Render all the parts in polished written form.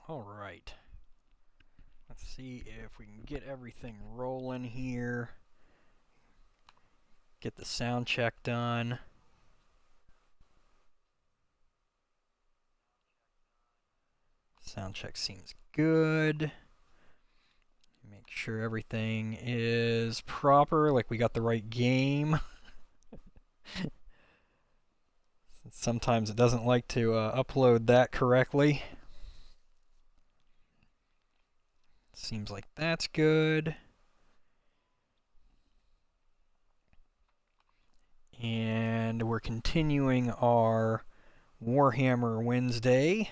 Alright. Let's see if we can get everything rolling here. Get the sound check done. Sound check seems good. Make sure everything is proper, like we got the right game. Sometimes it doesn't like to upload that correctly. Seems like that's good. And we're continuing our Warhammer Wednesday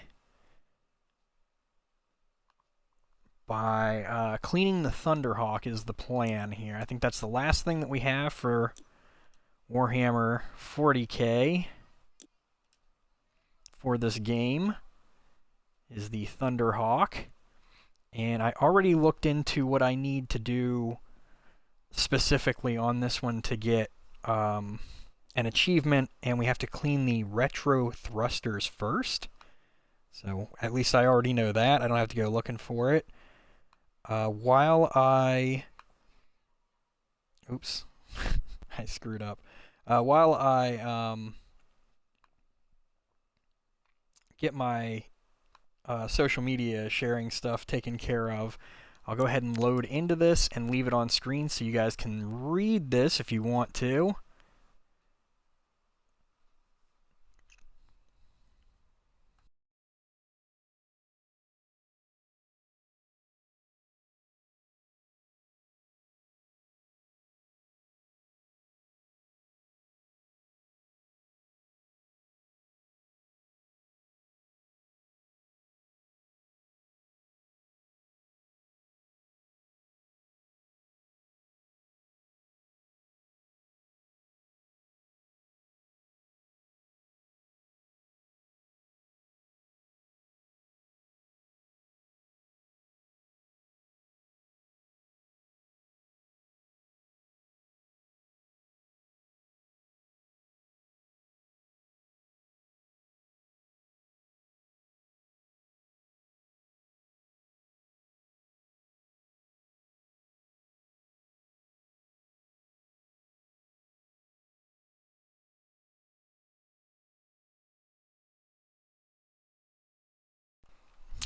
by cleaning the Thunderhawk is the plan here. I think that's the last thing that we have for Warhammer 40k for this game is the Thunderhawk. And I already looked into what I need to do specifically on this one to get an achievement, and we have to clean the retro thrusters first. So at least I already know that. I don't have to go looking for it. While I... Oops. I screwed up. While I get my social media sharing stuff taken care of, I'll go ahead and load into this and leave it on screen so you guys can read this if you want to.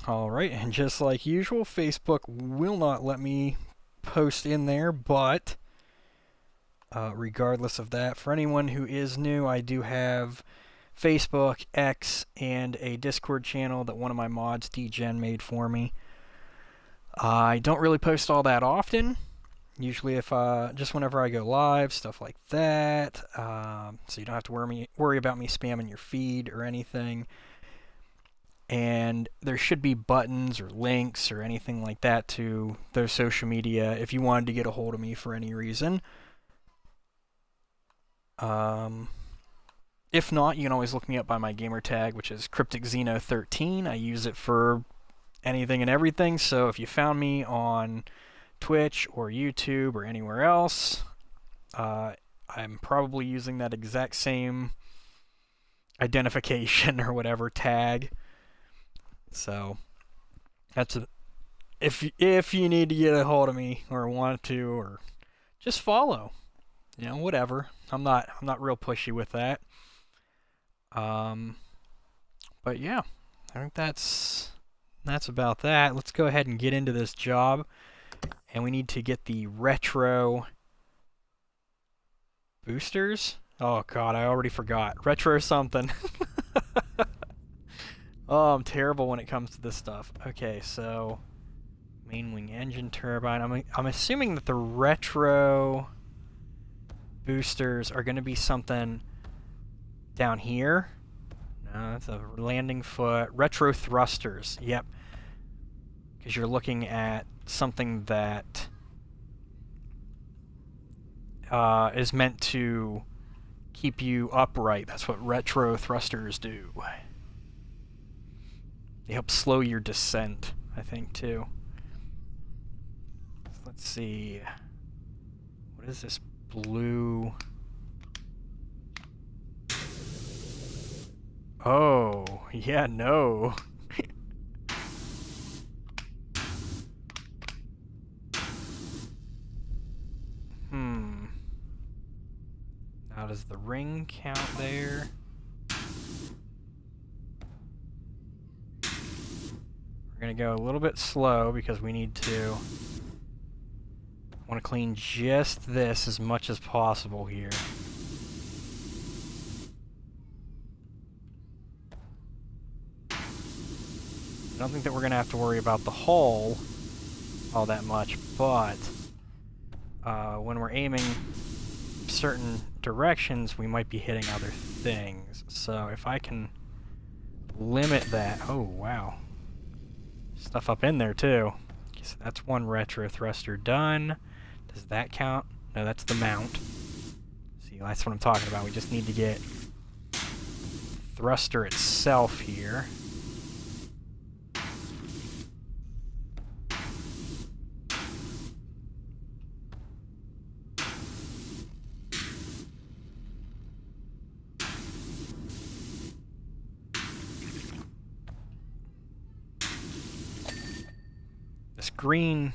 Alright, and just like usual, Facebook will not let me post in there, but regardless of that, for anyone who is new, I do have Facebook, X, and a Discord channel that one of my mods, DGen, made for me. I don't really post all that often. Usually just whenever I go live, stuff like that. So you don't have to worry about me spamming your feed or anything. And there should be buttons or links or anything like that to those social media if you wanted to get a hold of me for any reason. If not, you can always look me up by my gamer tag, which is CrypticXeno13. I use it for anything and everything, so if you found me on Twitch or YouTube or anywhere else, I'm probably using that exact same identification or whatever tag. So that's if you need to get a hold of me or want to, or just follow, whatever. I'm not real pushy with that. But yeah, I think that's about that. Let's go ahead and get into this job, and we need to get the retro boosters. Oh god, I already forgot. Retro something. Oh, I'm terrible when it comes to this stuff. Okay, so main wing engine turbine. I'm assuming that the retro boosters are going to be something down here. No, that's a landing foot. Retro thrusters. Yep. Because you're looking at something that is meant to keep you upright. That's what retro thrusters do. They help slow your descent, I think, too. Let's see. What is this blue? Oh, yeah, no. ring count there. We're going to go a little bit slow because we need to... I want to clean just this as much as possible here. I don't think that we're going to have to worry about the hull all that much, but when we're aiming certain directions, we might be hitting other things. So if I can limit that... Oh, wow. Stuff up in there, too. Okay, so that's one retro thruster done. Does that count? No, that's the mount. See, that's what I'm talking about. We just need to get thruster itself here. This green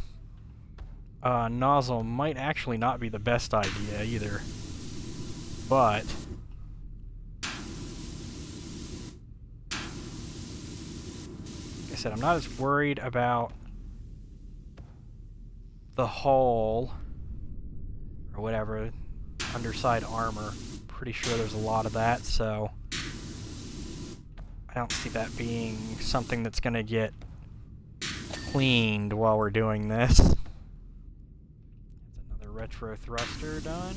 nozzle might actually not be the best idea either, but like I said, I'm not as worried about the hull or whatever, underside armor. Pretty sure there's a lot of that, so I don't see that being something that's going to get cleaned while we're doing this. That's another retro thruster done.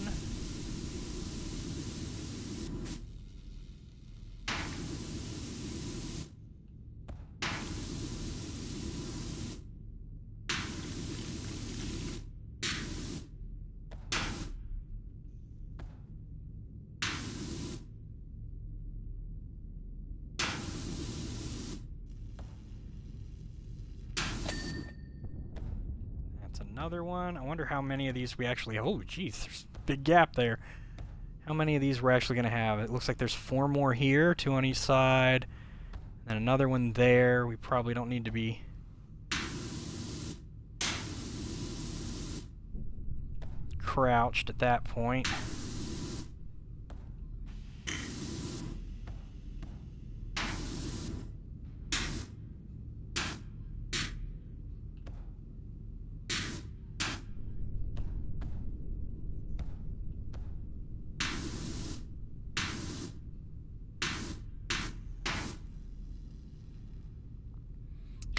Another one. I wonder how many of these we actually... Oh, geez, there's a big gap there. How many of these we're actually going to have? It looks like there's 4 more here, 2 on each side, and another one there. We probably don't need to be crouched at that point.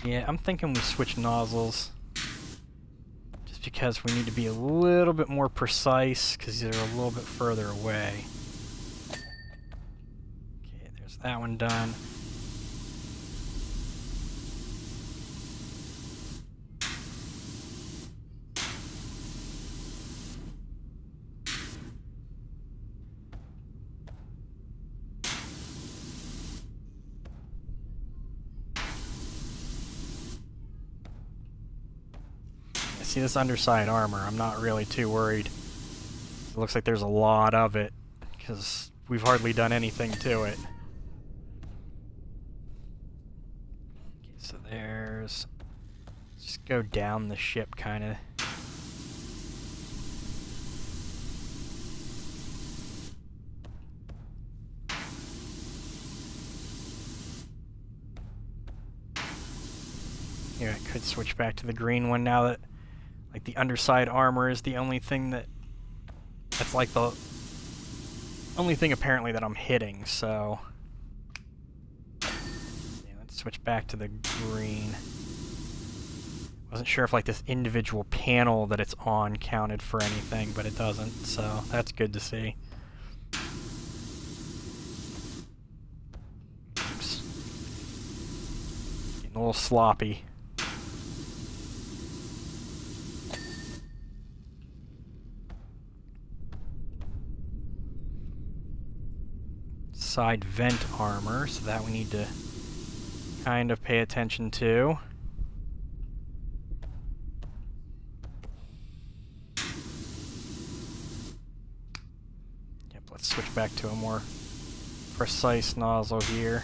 Yeah, I'm thinking we switch nozzles, just because we need to be a little bit more precise, because they're a little bit further away. Okay, there's that one done. See this underside armor, I'm not really too worried. It looks like there's a lot of it, because we've hardly done anything to it. Okay, so there's... Just go down the ship, kind of. Here, I could switch back to the green one now that... Like, the underside armor is the only thing that's like the only thing apparently that I'm hitting, so... Yeah, let's switch back to the green. Wasn't sure if, like, this individual panel that it's on counted for anything, but it doesn't, so that's good to see. Oops. Getting a little sloppy. Side vent armor, so that we need to kind of pay attention to. Yep, let's switch back to a more precise nozzle here.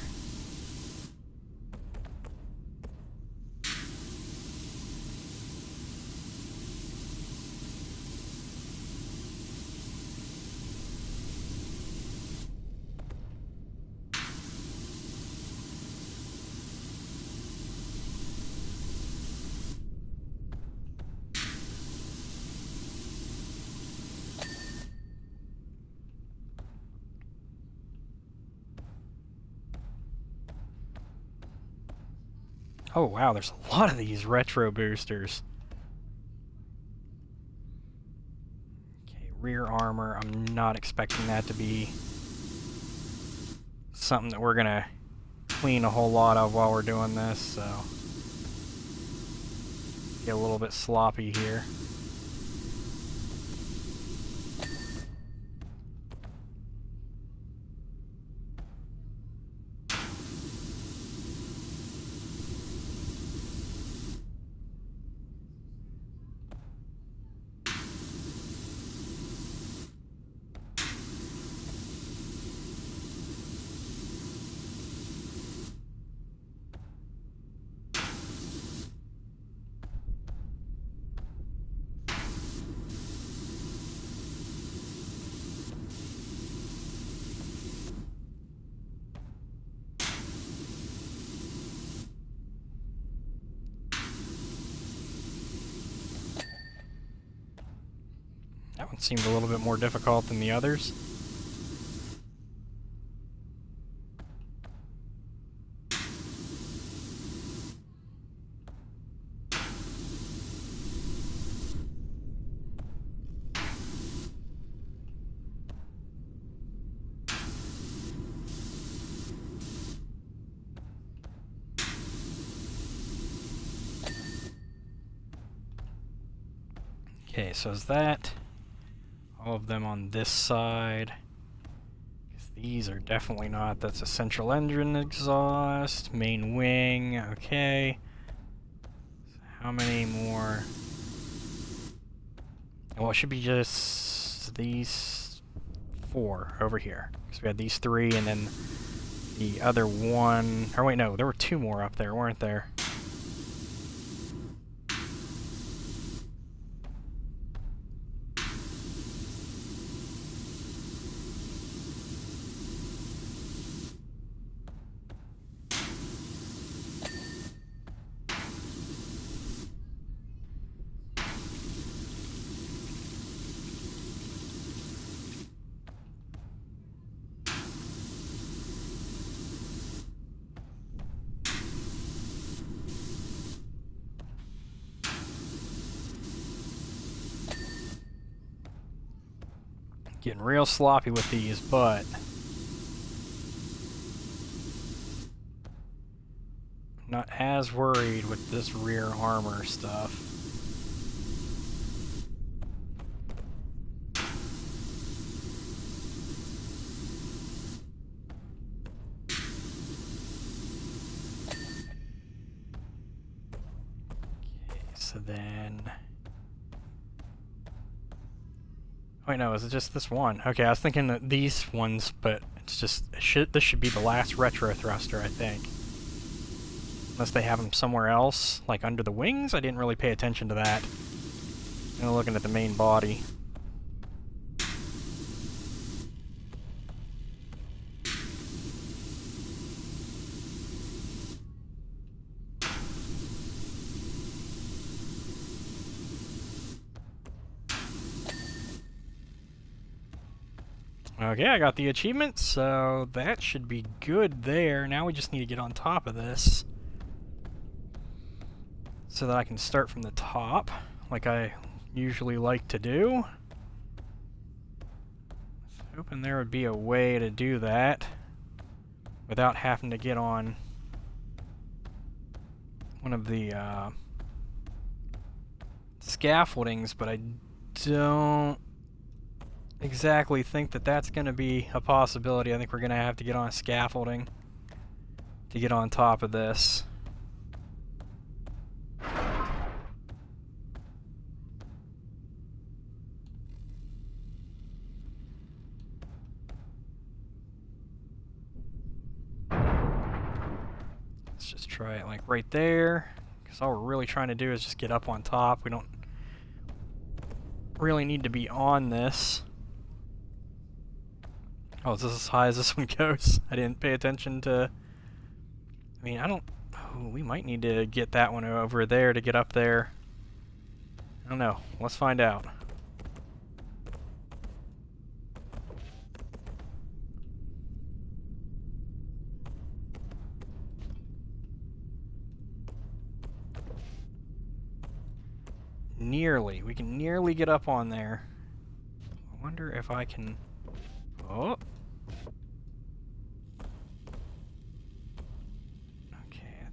Oh wow, there's a lot of these retro boosters. Okay, rear armor. I'm not expecting that to be something that we're gonna clean a whole lot of while we're doing this, so get a little bit sloppy here. That one seemed a little bit more difficult than the others. Okay, so is that all of them on this side? These are definitely not. That's a central engine exhaust, main wing, okay. So how many more? Well, it should be just these 4 over here. Because we had these 3 and then the other one. Or wait, no, there were 2 more up there, weren't there? Getting real sloppy with these, but not as worried with this rear armor stuff. Okay, so then... Wait, no, is it just this one? Okay, I was thinking that these ones, but it's just... this should be the last retro thruster, I think. Unless they have them somewhere else, like under the wings? I didn't really pay attention to that. I'm looking at the main body. Okay, I got the achievement, so that should be good there. Now we just need to get on top of this so that I can start from the top, like I usually like to do. I was hoping there would be a way to do that without having to get on one of the scaffoldings, but I don't exactly think that that's going to be a possibility. I think we're going to have to get on scaffolding to get on top of this. Let's just try it like right there, because all we're really trying to do is just get up on top. We don't really need to be on this. Oh, is this as high as this one goes? I didn't pay attention to... I mean, I don't... Oh, we might need to get that one over there to get up there. I don't know. Let's find out. Nearly. We can nearly get up on there. I wonder if I can... Oh! Okay.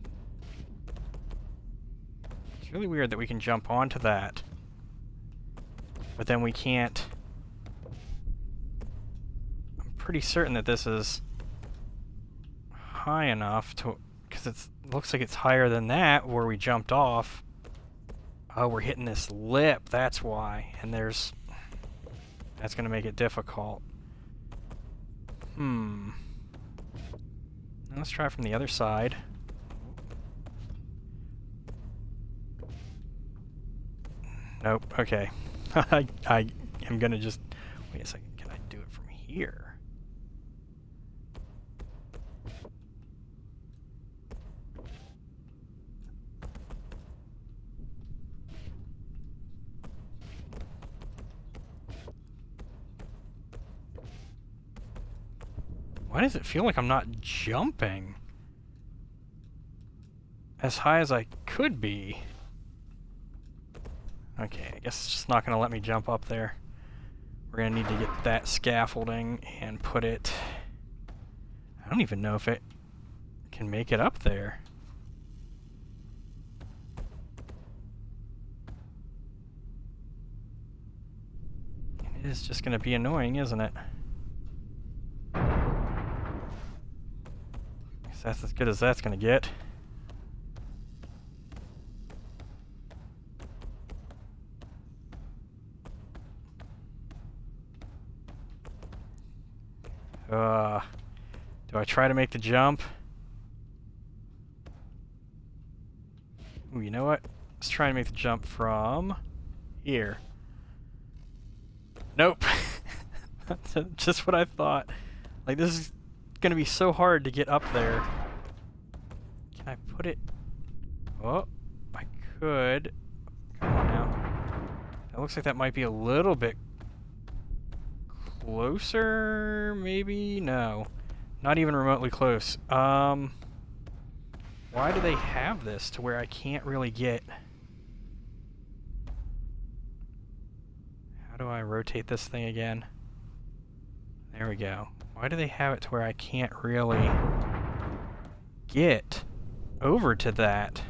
It's really weird that we can jump onto that. But then we can't... I'm pretty certain that this is high enough to... Because it looks like it's higher than that where we jumped off. Oh, we're hitting this lip, that's why. And there's... That's going to make it difficult. Let's try from the other side. Nope, okay. I am going to just... Wait a second, can I do it from here? Why does it feel like I'm not jumping as high as I could be? Okay, I guess it's just not going to let me jump up there. We're going to need to get that scaffolding and put it... I don't even know if it can make it up there. It is just going to be annoying, isn't it? That's as good as that's gonna get. Do I try to make the jump? Ooh, you know what? Let's try and make the jump from here. Nope. That's just what I thought. Like, this is gonna be so hard to get up there. Can I put it... Oh, I could. Come on now. It looks like that might be a little bit closer, maybe? No. Not even remotely close. Why do they have this to where I can't really get... How do I rotate this thing again? There we go. Why do they have it to where I can't really get over to that?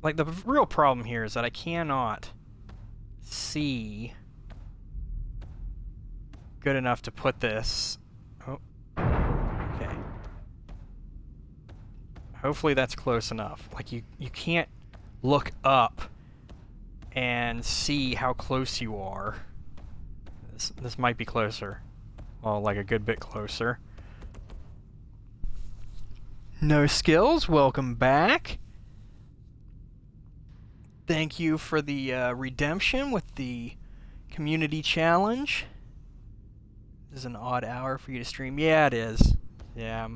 Like, the real problem here is that I cannot see good enough to put this... Oh. Okay. Hopefully that's close enough. Like, you can't look up and see how close you are. This might be closer. Well, like a good bit closer. No skills, welcome back. Thank you for the redemption with the community challenge. This is an odd hour for you to stream. Yeah, it is. Yeah,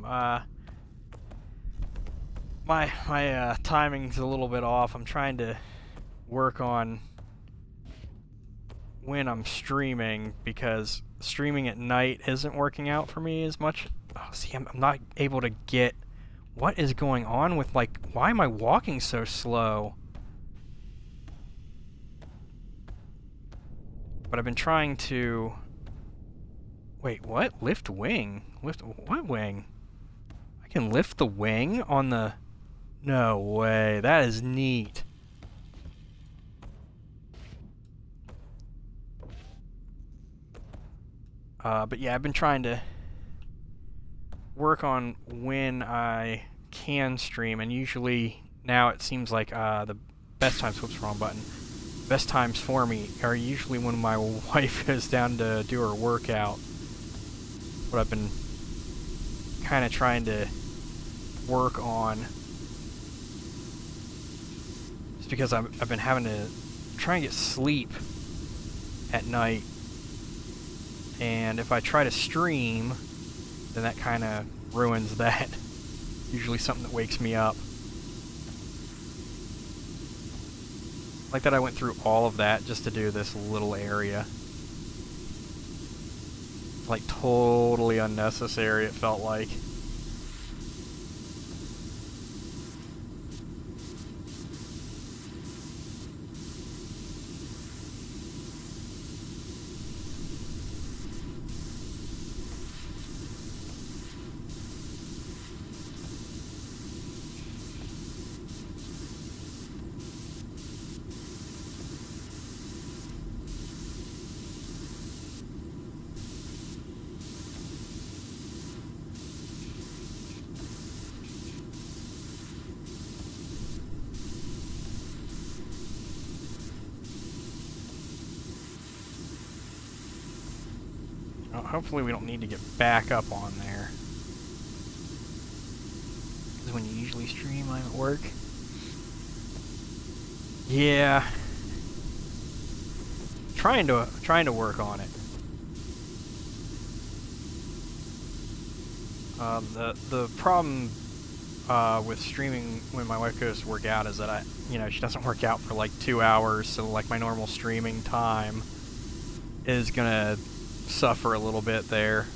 my timing's a little bit off. I'm trying to work on when I'm streaming because streaming at night isn't working out for me as much. Oh, see, I'm not able to get what is going on with, like, why am I walking so slow? But I've been trying to... Wait, what? Lift wing? Lift what wing? I can lift the wing on the... No way, that is neat. But yeah, I've been trying to work on when I can stream, and usually now it seems like the best times, whoops, wrong button. Best times for me are usually when my wife is down to do her workout. What I've been kind of trying to work on. Just because I've been having to try and get sleep at night. And if I try to stream, then that kind of ruins that. Usually something that wakes me up. Like that I went through all of that just to do this little area. Like totally unnecessary, it felt like. Well, hopefully we don't need to get back up on there. Because when you usually stream, I'm at work. Yeah. Trying to work on it. The problem with streaming when my wife goes to work out is that she doesn't work out for like 2 hours, so like my normal streaming time is gonna suffer a little bit there.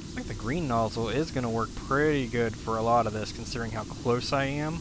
I think the green nozzle is going to work pretty good for a lot of this, considering how close I am.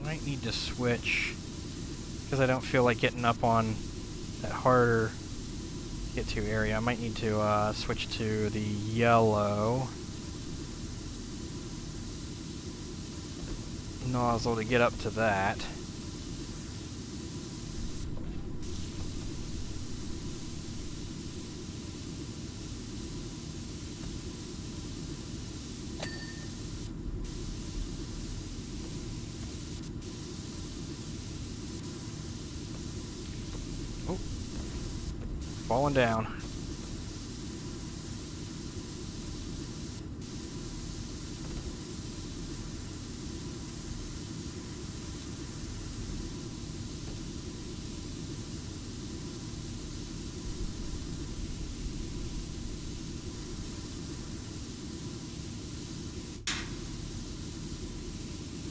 Might need to switch because I don't feel like getting up on that harder to get to area. I might need to switch to the yellow nozzle to get up to that. Falling down.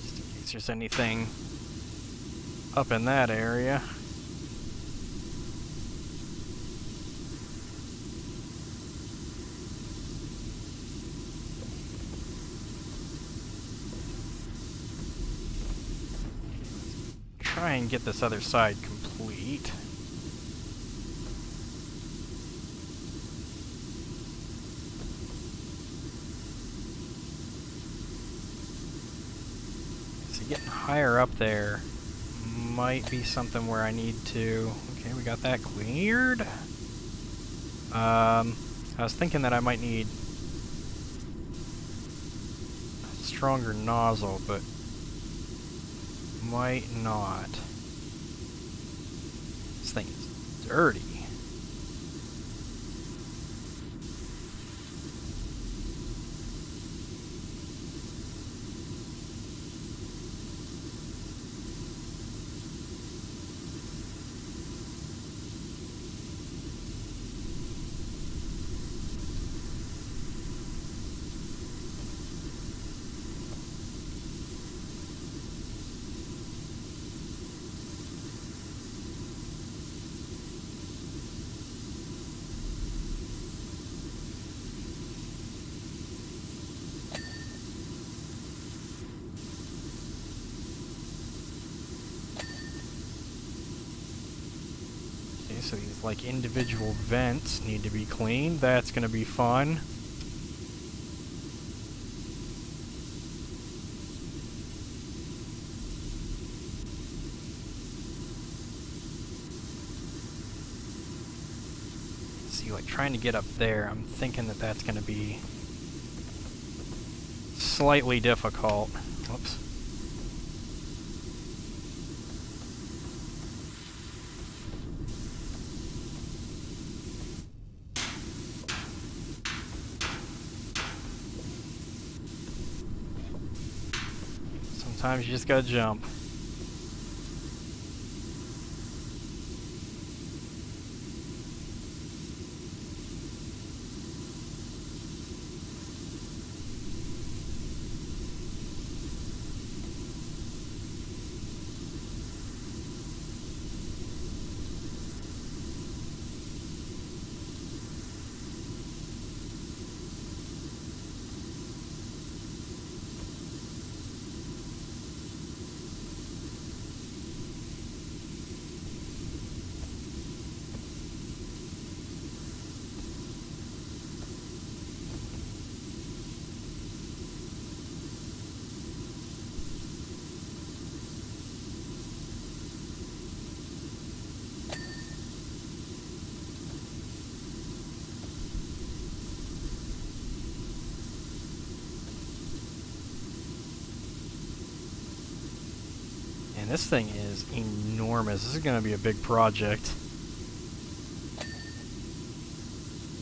Just in case there's anything up in that area. Try and get this other side complete. So getting higher up there might be something where I need to... Okay, we got that cleared. I was thinking that I might need a stronger nozzle, but might not. This thing is dirty. So these like individual vents need to be cleaned. That's gonna be fun. See, like trying to get up there, I'm thinking that that's gonna be slightly difficult. Whoops. Sometimes you just gotta jump. And this thing is enormous. This is going to be a big project.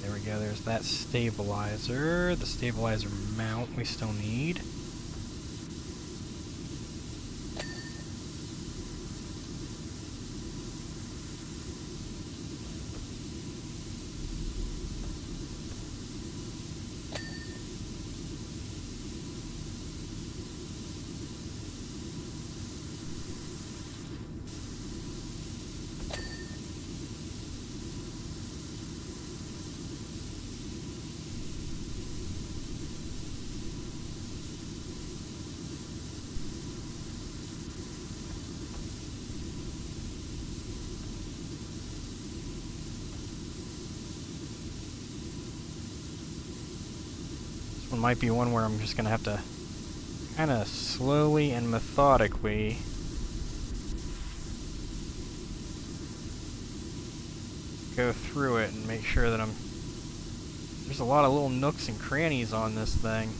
There we go. There's that stabilizer. The stabilizer mount we still need. One might be one where I'm just going to have to kind of slowly and methodically go through it and make sure that there's a lot of little nooks and crannies on this thing.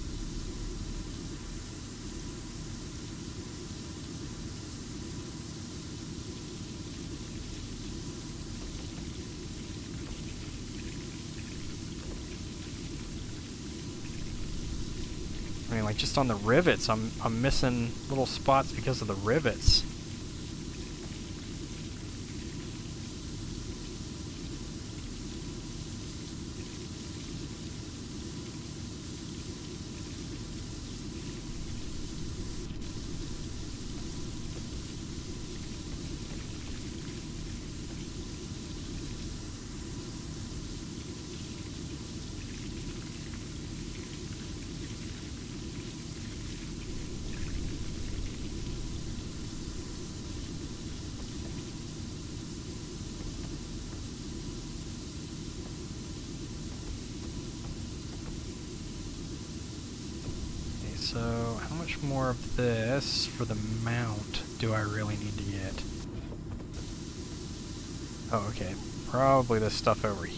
I mean, like, just on the rivets, I'm missing little spots because of the rivets. So, how much more of this for the mount do I really need to get? Oh, okay. Probably this stuff over here.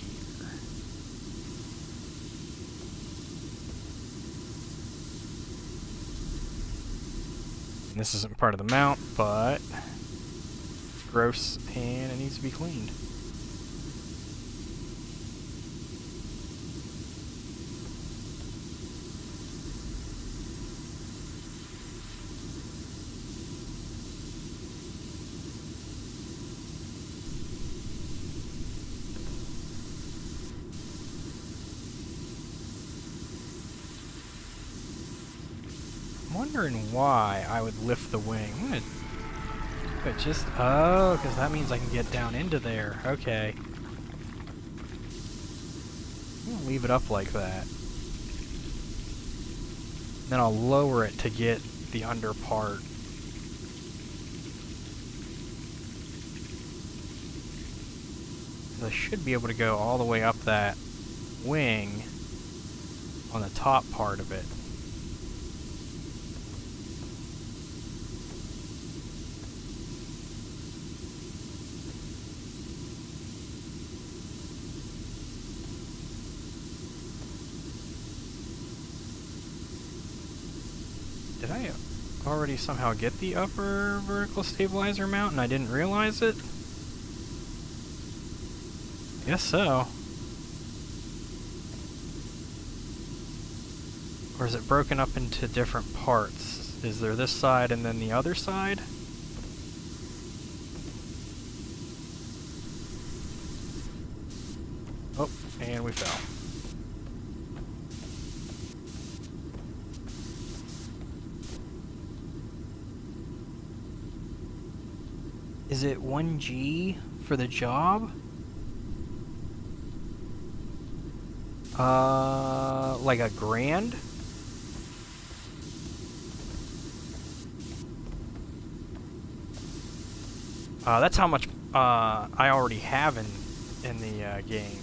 And this isn't part of the mount, but it's gross and it needs to be cleaned. I'm wondering why I would lift the wing. I'm gonna but just because that means I can get down into there. Okay. I'm gonna leave it up like that. Then I'll lower it to get the under part. I should be able to go all the way up that wing on the top part of it. Did I already somehow get the upper vertical stabilizer mount and I didn't realize it? Guess so. Or is it broken up into different parts? Is there this side and then the other side? Oh, and we fell. Is it 1G for the job? Like a grand? That's how much I already have in the game.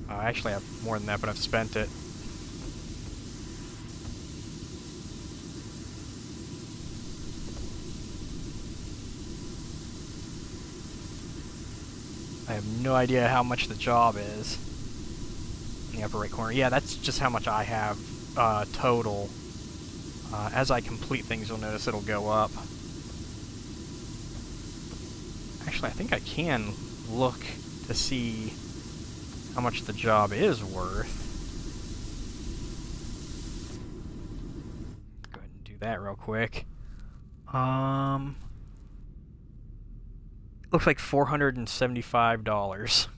I actually have more than that, but I've spent it. I have no idea how much the job is. In the upper right corner. Yeah, that's just how much I have total. As I complete things, you'll notice it'll go up. Actually, I think I can look to see how much the job is worth. Go ahead and do that real quick. Looks like $475.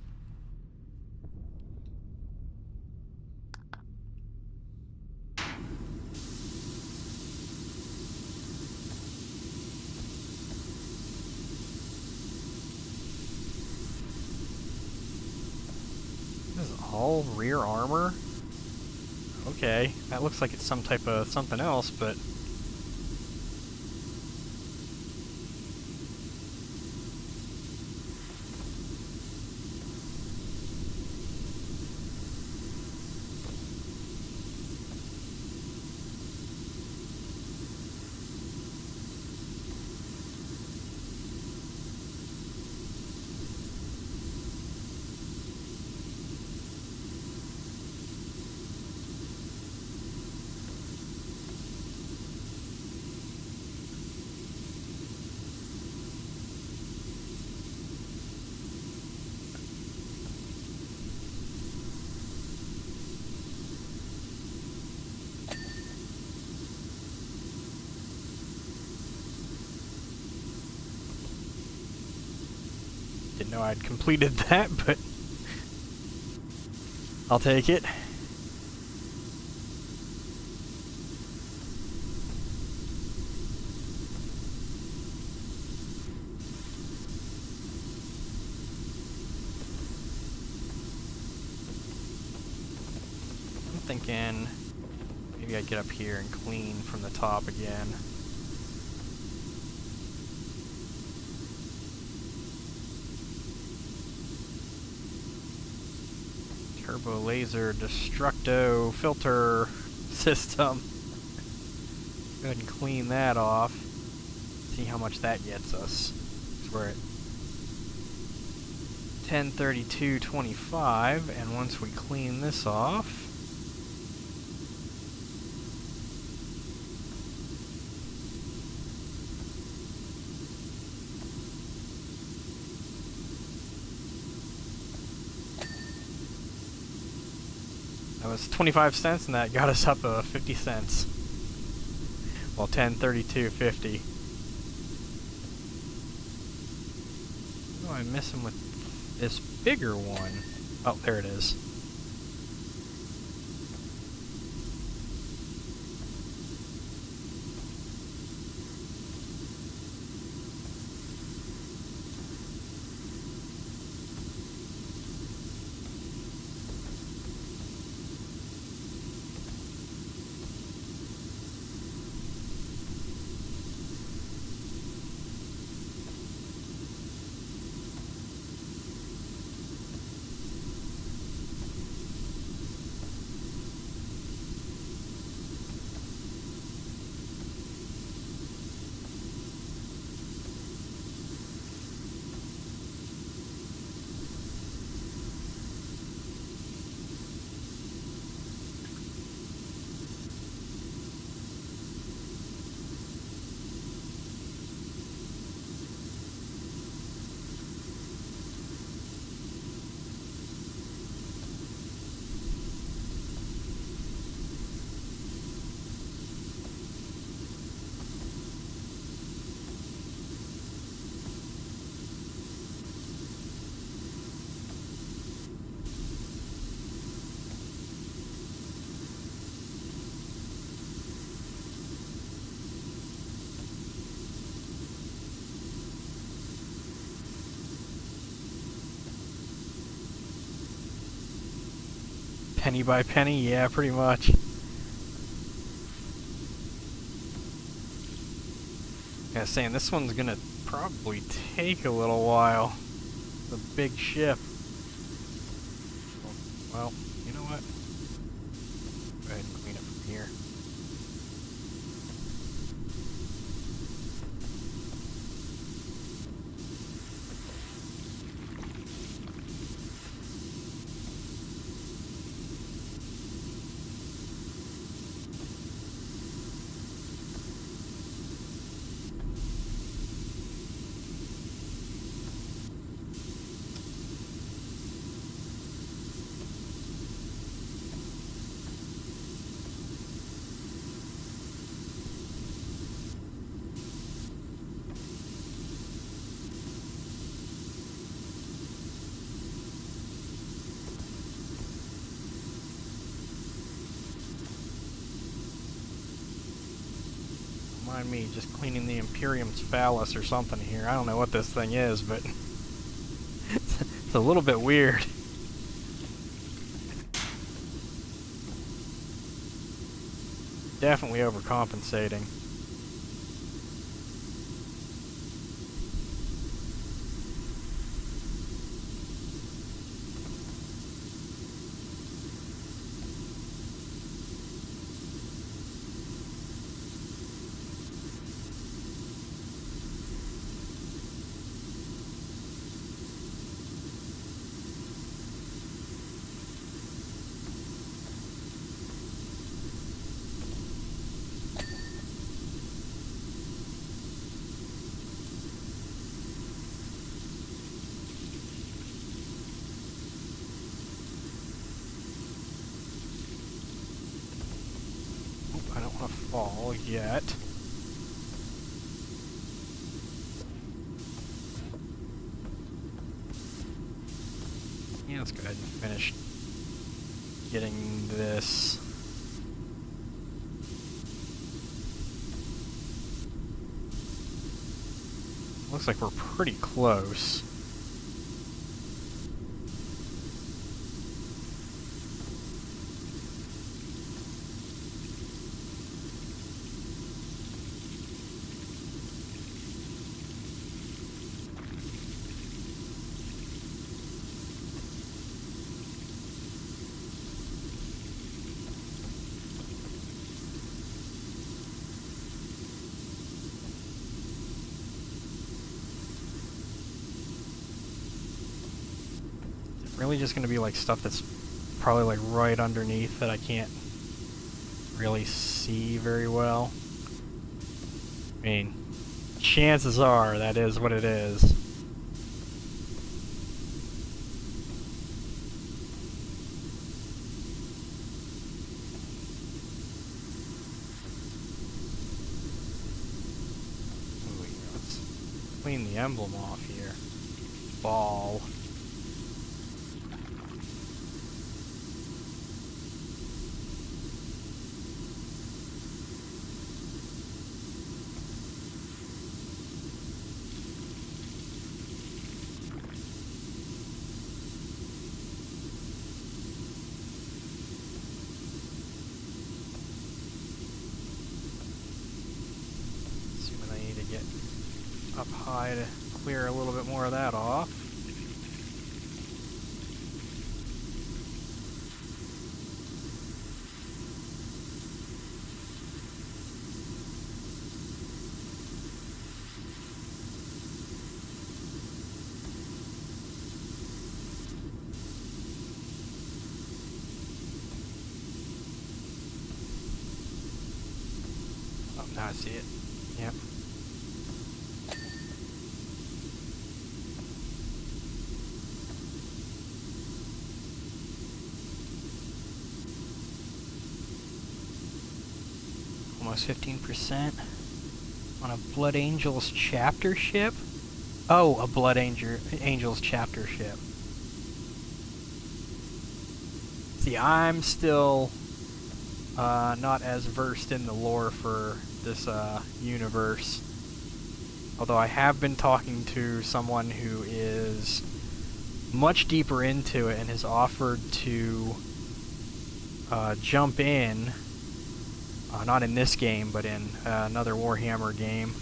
This is all rear armor? Okay, that looks like it's some type of something else, but... Didn't know I'd completed that, but I'll take it. I'm thinking maybe I'd get up here and clean from the top again. Turbo laser destructo filter system. Go ahead and clean that off. See how much that gets us. We're at 1032.25, and once we clean this off, that was 25 cents, and that got us up 50 cents. Well, 1032.50. What am I missing with this bigger one? Oh, there it is. Penny by penny? Yeah, pretty much. Yeah, saying this one's gonna probably take a little while. The big ship. Well, you know what? Go ahead and clean it from here. Mind me just cleaning the Imperium's phallus or something here. I don't know what this thing is, but it's a little bit weird. Definitely overcompensating. I don't want to fall yet. Yeah, let's go ahead and finish getting this. Looks like we're pretty close. Really just going to be like stuff that's probably like right underneath that I can't really see very well. I mean, chances are that is what it is. Ooh, let's clean the emblem off here. Ball. Up high to clear a little bit more of that off. Oh, now I see it. Yep. Almost 15% on a Blood Angels chapter ship. Oh, a Blood Angels chapter ship. See, I'm still not as versed in the lore for this universe. Although I have been talking to someone who is much deeper into it and has offered to jump in, not in this game, but in another Warhammer game,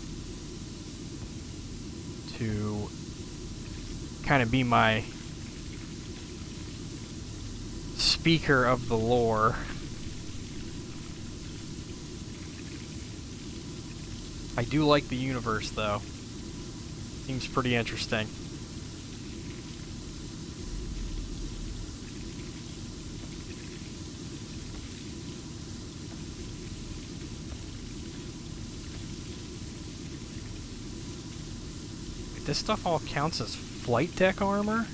to kind of be my speaker of the lore. I do like the universe, though. Seems pretty interesting. Wait, this stuff all counts as flight deck armor?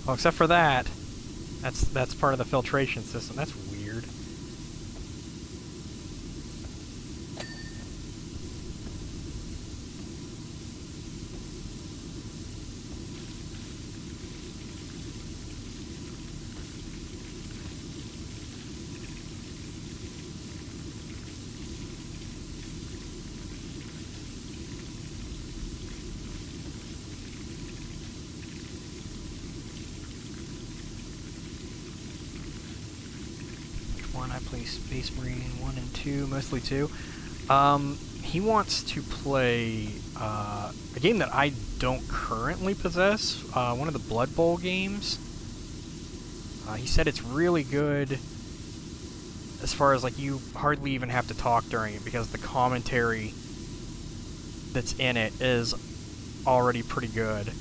Oh, except for that. That's part of the filtration system. That's weird. I play Space Marine 1 and 2, mostly 2. He wants to play a game that I don't currently possess, one of the Blood Bowl games. He said it's really good as far as, like, you hardly even have to talk during it because the commentary that's in it is already pretty good.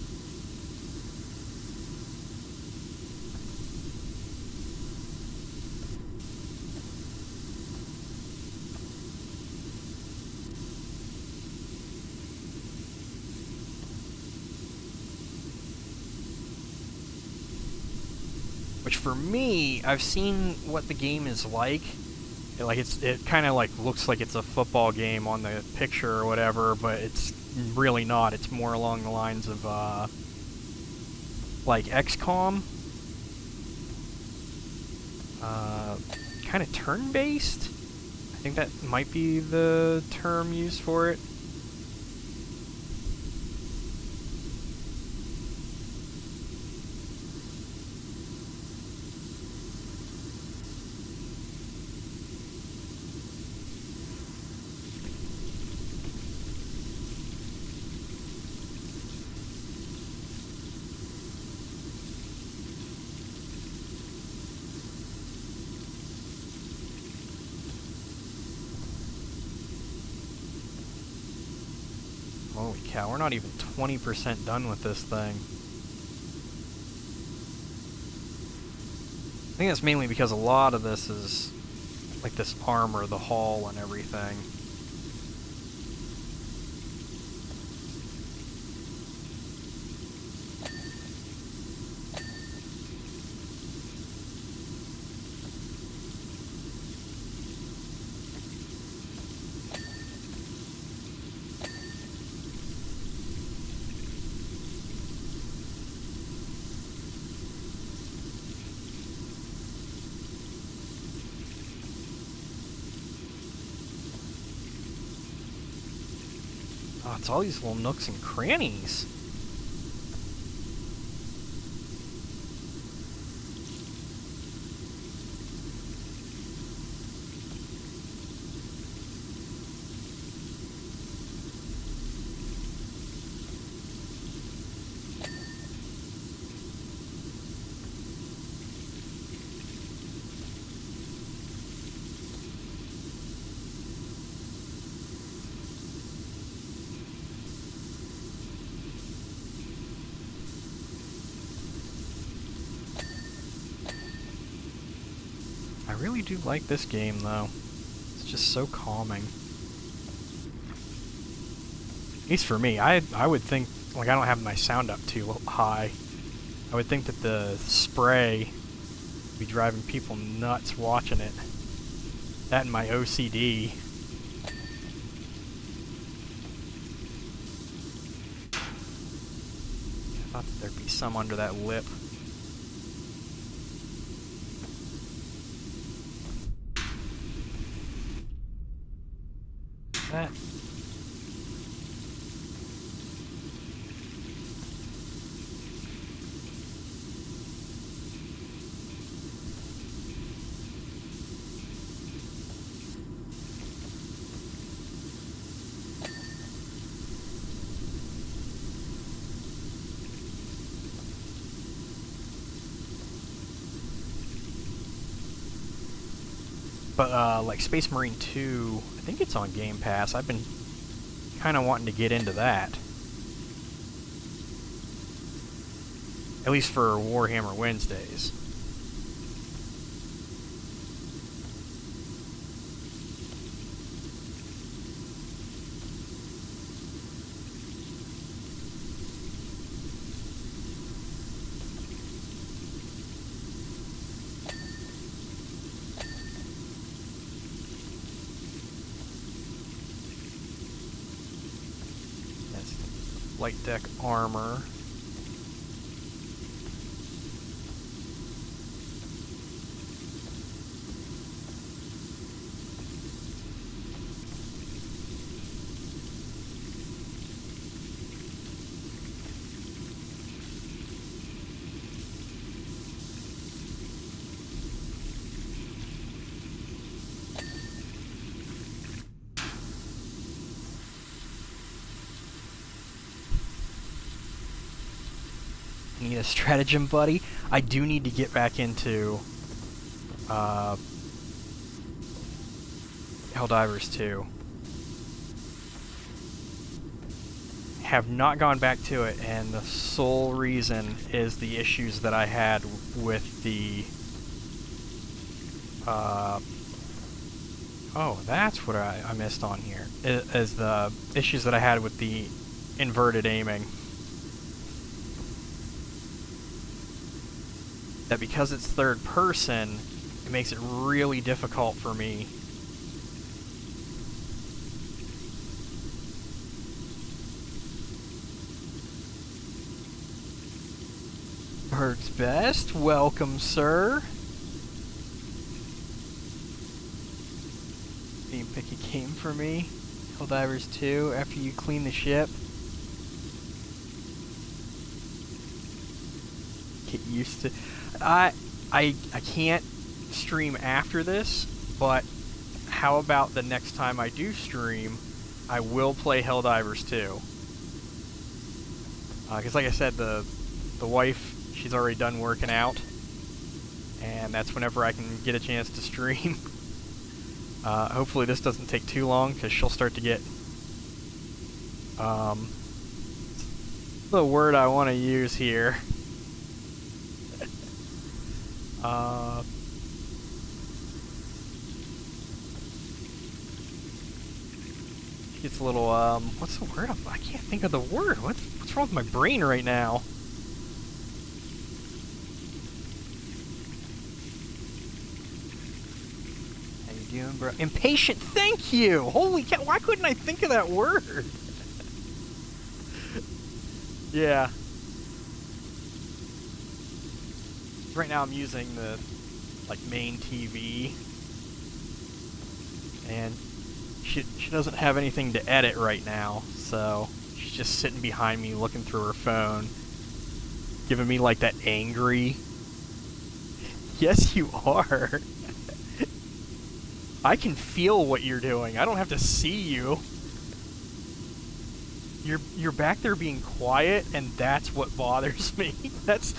Which for me, I've seen what the game is like. It kind of like looks like it's a football game on the picture or whatever, but it's really not. It's more along the lines of like XCOM, kind of turn-based. I think that might be the term used for it. Holy cow, we're not even 20% done with this thing. I think that's mainly because a lot of this is like this armor, the hull and everything. Oh, it's all these little nooks and crannies. I really do like this game, though. It's just so calming. At least for me. I would think, like, I don't have my sound up too high. I would think that the spray would be driving people nuts watching it. That and my OCD. I thought that there'd be some under that lip. That. But like Space Marine 2, I think it's on Game Pass. I've been kind of wanting to get into that. At least for Warhammer Wednesdays. Light deck armor. Need a stratagem buddy. I do need to get back into Helldivers 2. Have not gone back to it, and the sole reason is the issues that I had with the oh, that's what I missed on here. Is the issues that I had with the inverted aiming. That because it's third person, it makes it really difficult for me. Berg's Best, welcome, sir. Being pick a game for me. Helldivers 2, after you clean the ship. Get used to... I can't stream after this, but how about the next time I do stream, I will play Helldivers 2. Because like I said, the wife, she's already done working out, and that's whenever I can get a chance to stream. Hopefully this doesn't take too long, because she'll start to get... the word I want to use here. It's a little, what's the word? I can't think of the word. What's wrong with my brain right now? How you doing, bro? Impatient, thank you! Holy cow, why couldn't I think of that word? Yeah. Right now I'm using the, like, main TV, and she doesn't have anything to edit right now, so she's just sitting behind me looking through her phone, giving me, like, that angry, yes you are. I can feel what you're doing, I don't have to see you. You're back there being quiet, and that's what bothers me. That's...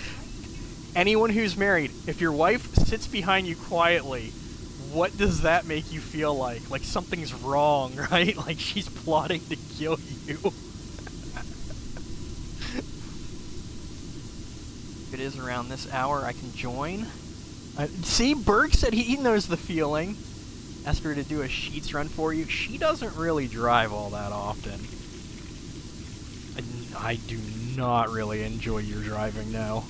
Anyone who's married, if your wife sits behind you quietly, what does that make you feel like? Like something's wrong, right? Like she's plotting to kill you. If it is around this hour, I can join. See, Berg said he knows the feeling. Ask her to do a Sheets run for you. She doesn't really drive all that often. I do not really enjoy your driving now.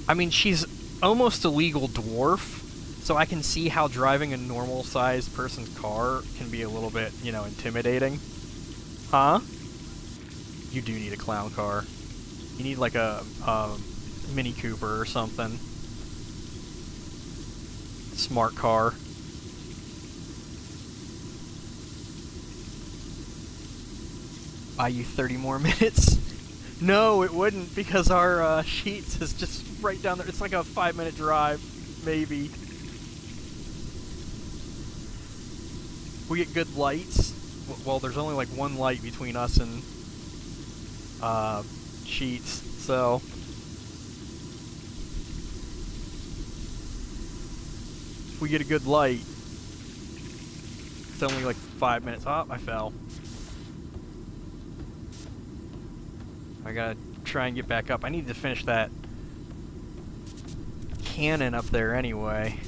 I mean, she's almost a legal dwarf, so I can see how driving a normal-sized person's car can be a little bit, you know, intimidating. Huh? You do need a clown car. You need, like, a Mini Cooper or something. Smart car. Buy you 30 more minutes? No, it wouldn't, because our Sheets is just right down there. It's like a 5-minute drive, maybe. We get good lights. Well, there's only like one light between us and Sheets, so if we get a good light. It's only like 5 minutes. Oh, I fell. I gotta try and get back up. I need to finish that cannon up there anyway.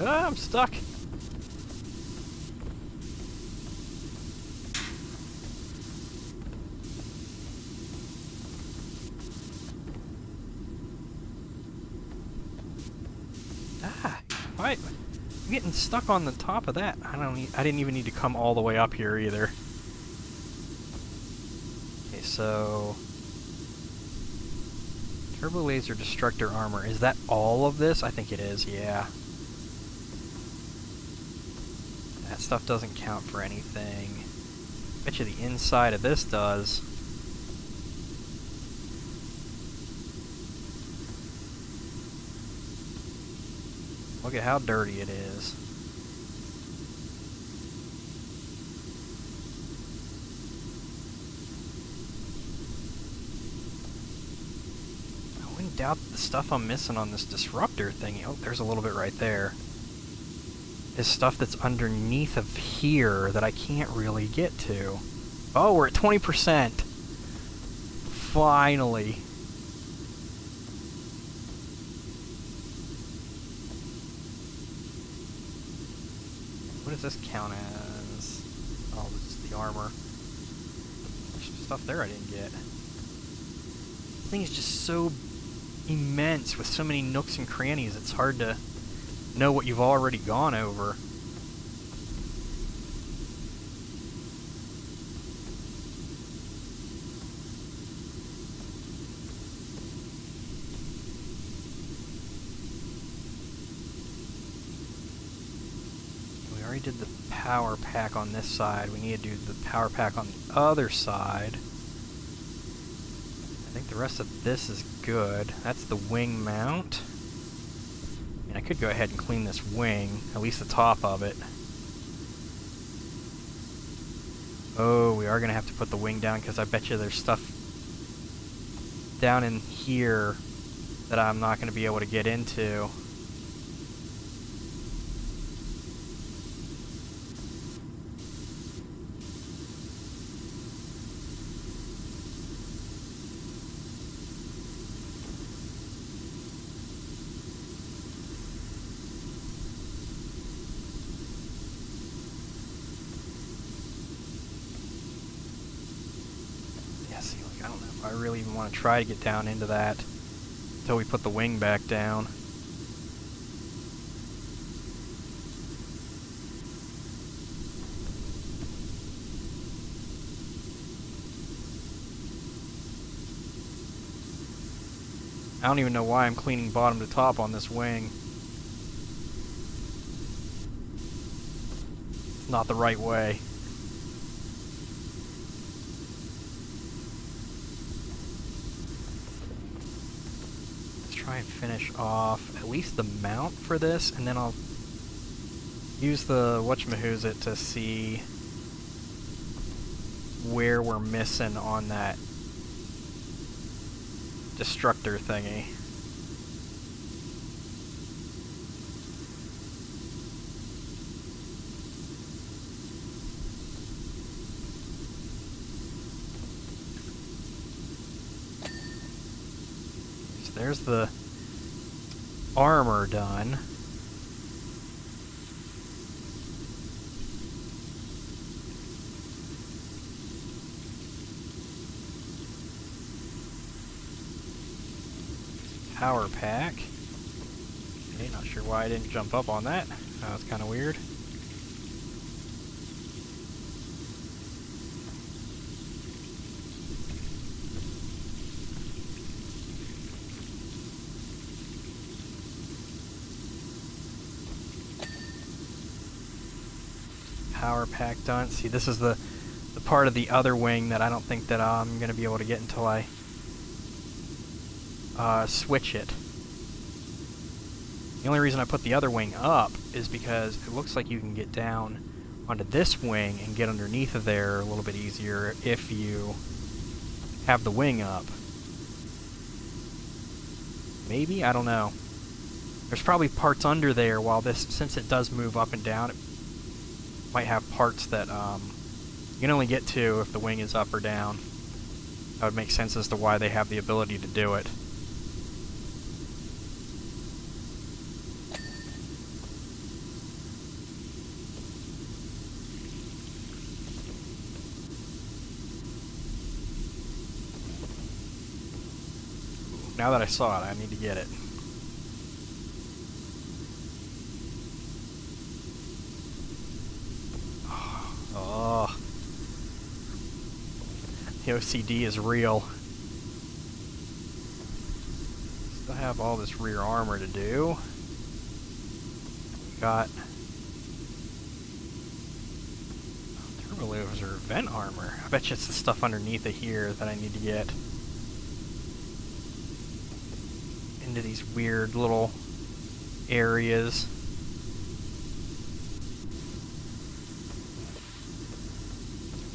Ah, I'm stuck. Why? I'm getting stuck on the top of that. I didn't even need to come all the way up here either. Okay, so turbo laser destructor armor. Is that all of this? I think it is, yeah. That stuff doesn't count for anything. Bet you the inside of this does. Look at how dirty it is. I wouldn't doubt the stuff I'm missing on this disruptor thingy. Oh, there's a little bit right there. Is stuff that's underneath of here that I can't really get to. Oh, we're at 20%. Finally. What does this count as? Oh, this is the armor. There's some stuff there I didn't get. This thing is just so immense with so many nooks and crannies, it's hard to know what you've already gone over. We did the power pack on this side. We need to do the power pack on the other side. I think the rest of this is good. That's the wing mount. And I could go ahead and clean this wing, at least the top of it. Oh, we are going to have to put the wing down because I bet you there's stuff down in here that I'm not going to be able to get into. I don't know if I really even want to try to get down into that until we put the wing back down. I don't even know why I'm cleaning bottom to top on this wing. It's not the right way. Try and finish off at least the mount for this, and then I'll use the whatchamahoosit to see where we're missing on that destructor thingy. So there's the armor done. Power pack. Okay, not sure why I didn't jump up on that. That was kind of weird. Power pack done. See, this is the part of the other wing that I don't think that I'm going to be able to get until I switch it. The only reason I put the other wing up is because it looks like you can get down onto this wing and get underneath of there a little bit easier if you have the wing up. Maybe? I don't know. There's probably parts under there while this, since it does move up and down, it might have parts that you can only get to if the wing is up or down. That would make sense as to why they have the ability to do it. Now that I saw it, I need to get it. Oh. The OCD is real. Still have all this rear armor to do. Got turbo laser vent armor. I bet you it's the stuff underneath it here that I need to get. Into these weird little areas.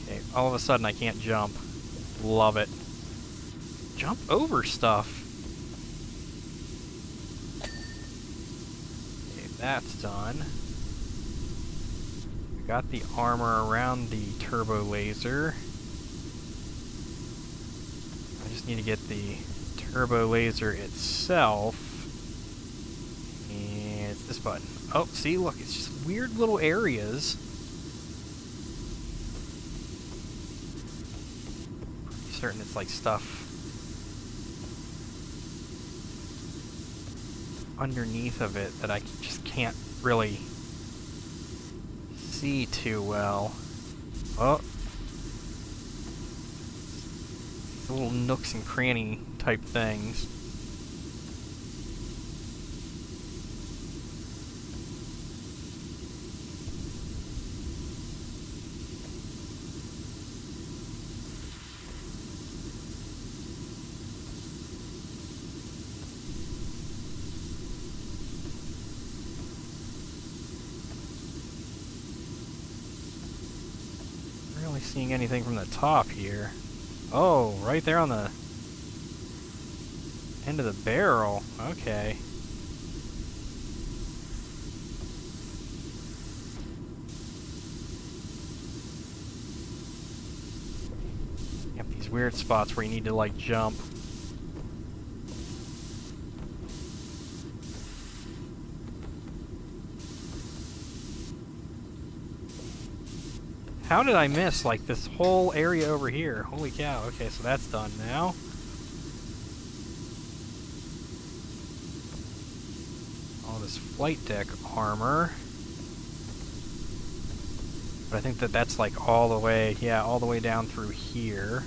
Okay, all of a sudden I can't jump. Love it. Jump over stuff. Okay, that's done. We got the armor around the turbo laser. I just need to get the turbo laser itself, and it's this button. Oh, see, look, it's just weird little areas. Pretty certain it's like stuff underneath of it that I just can't really see too well. Oh, little nooks and cranny type things. Not really seeing anything from the top here. Oh, right there on the end of the barrel. Okay. You have these weird spots where you need to, like, jump. How did I miss, like, this whole area over here? Holy cow. Okay, so that's done now. All this flight deck armor. But I think that that's, like, all the way, yeah, all the way down through here.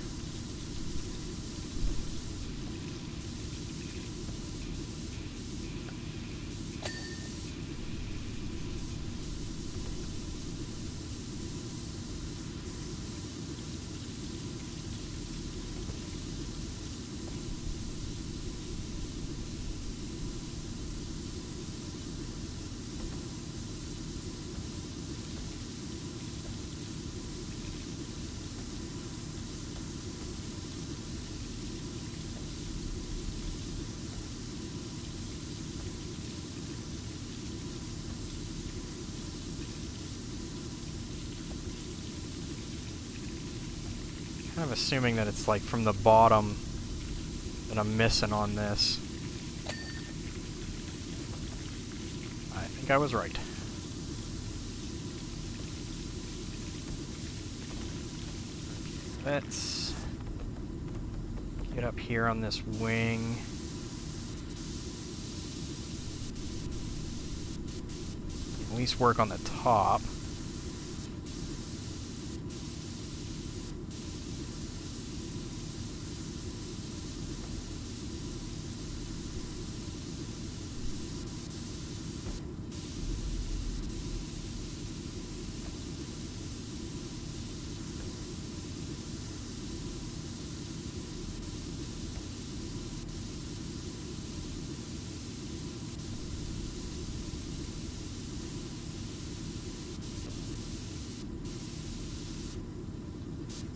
Kind of assuming that it's like from the bottom that I'm missing on this. I think I was right. Let's get up here on this wing. At least work on the top.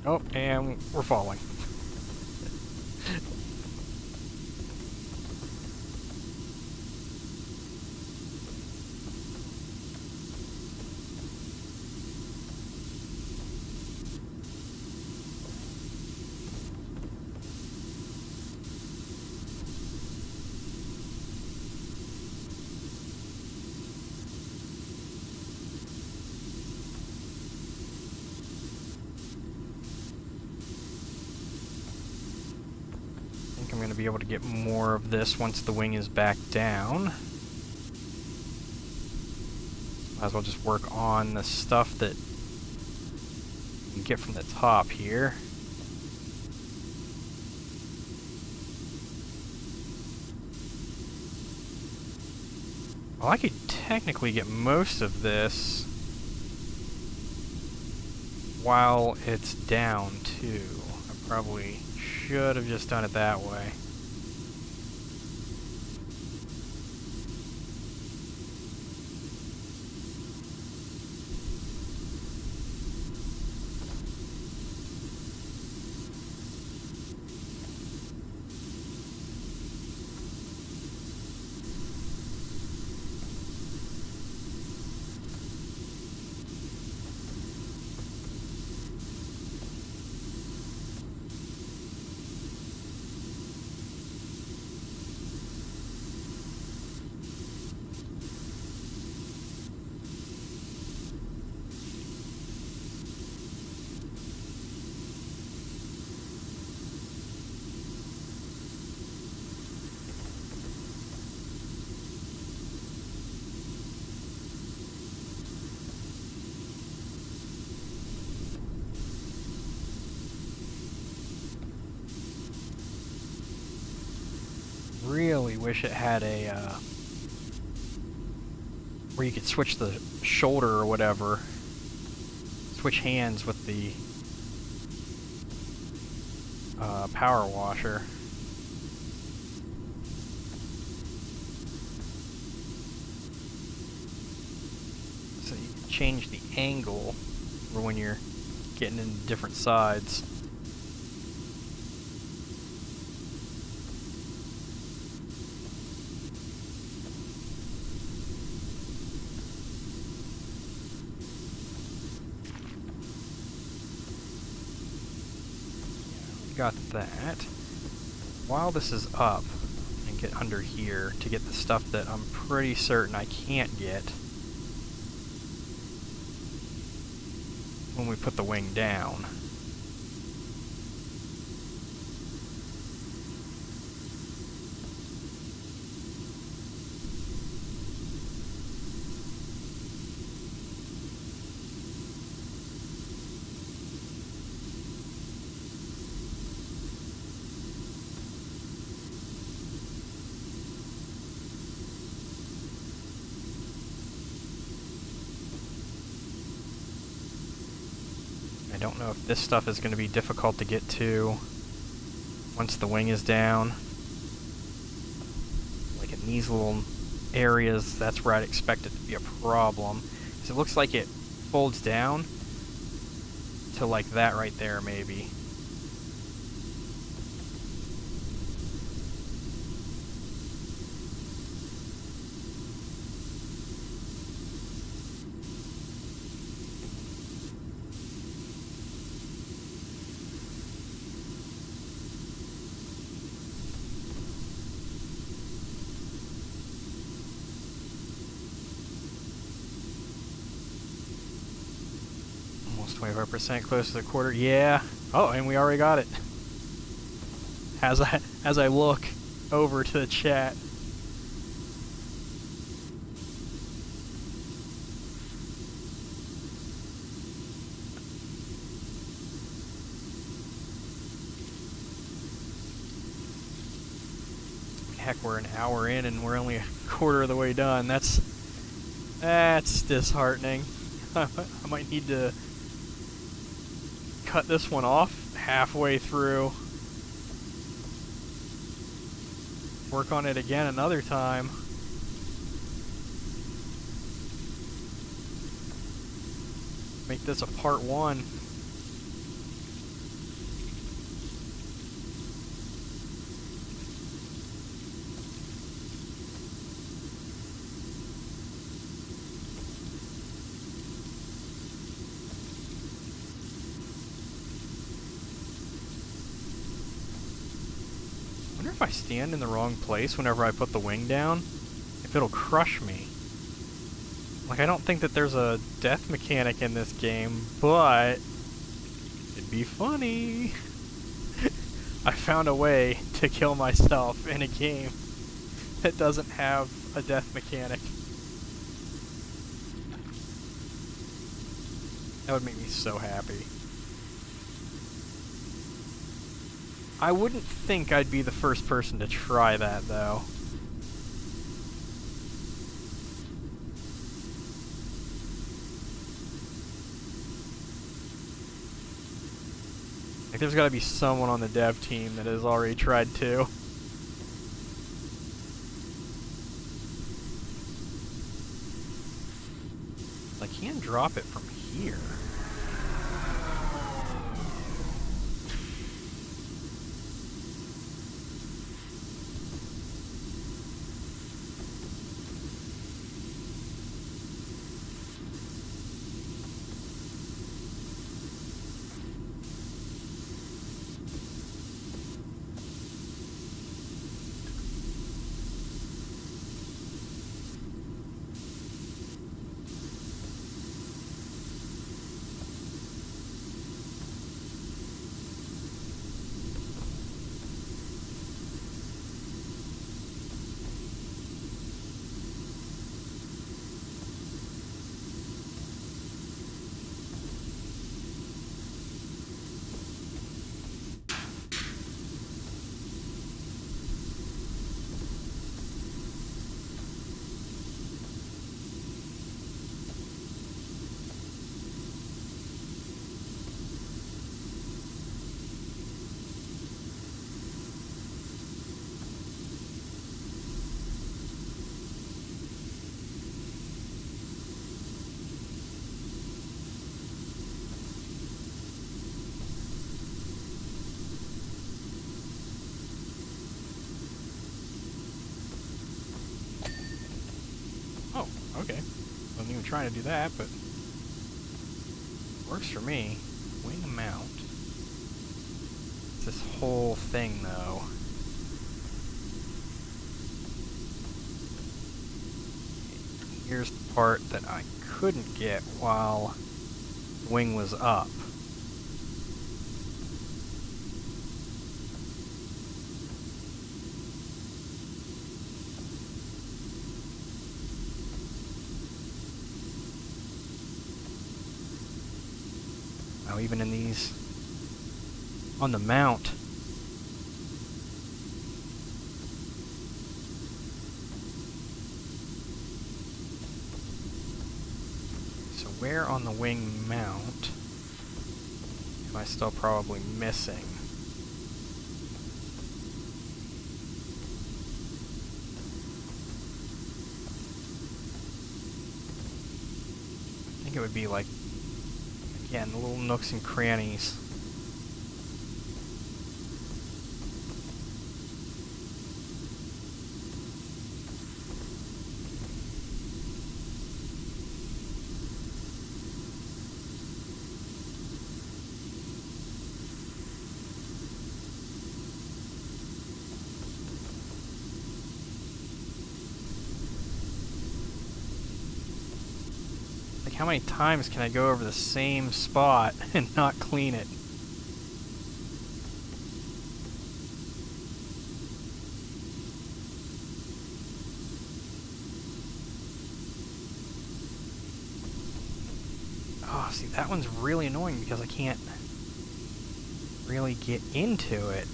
Oh, and we're falling. to be able to get more of this once the wing is back down. Might as well just work on the stuff that you can get from the top here. Well, I could technically get most of this while it's down, too. I probably should have just done it that way. Really wish it had a where you could switch the shoulder or whatever, switch hands with the power washer. So you can change the angle for when you're getting into different sides. Got that. While this is up, and get under here to get the stuff that I'm pretty certain I can't get when we put the wing down. I don't know if this stuff is going to be difficult to get to once the wing is down. Like in these little areas, that's where I'd expect it to be a problem. Because it looks like it folds down to like that right there, maybe. Almost 25% close to the quarter. Yeah. Oh, and we already got it. As I look over to the chat. Heck, we're an hour in and we're only a quarter of the way done. That's disheartening. I might need to cut this one off halfway through. Work on it again another time. Make this a part 1. If I stand in the wrong place whenever I put the wing down, if it'll crush me. Like, I don't think that there's a death mechanic in this game, but it'd be funny. I found a way to kill myself in a game that doesn't have a death mechanic. That would make me so happy. I wouldn't think I'd be the first person to try that, though. Like, there's gotta be someone on the dev team that has already tried to. I can drop it from here. Oh, okay. Wasn't even trying to do that, but works for me. Wing mount. It's this whole thing, though. Here's the part that I couldn't get while the wing was up. Now, even in these, on the mount, so where on the wing mount am I still probably missing? I think it would be like, again, the little nooks and crannies. Like, how many times can I go over the same spot and not clean it? Oh, see, that one's really annoying because I can't really get into it.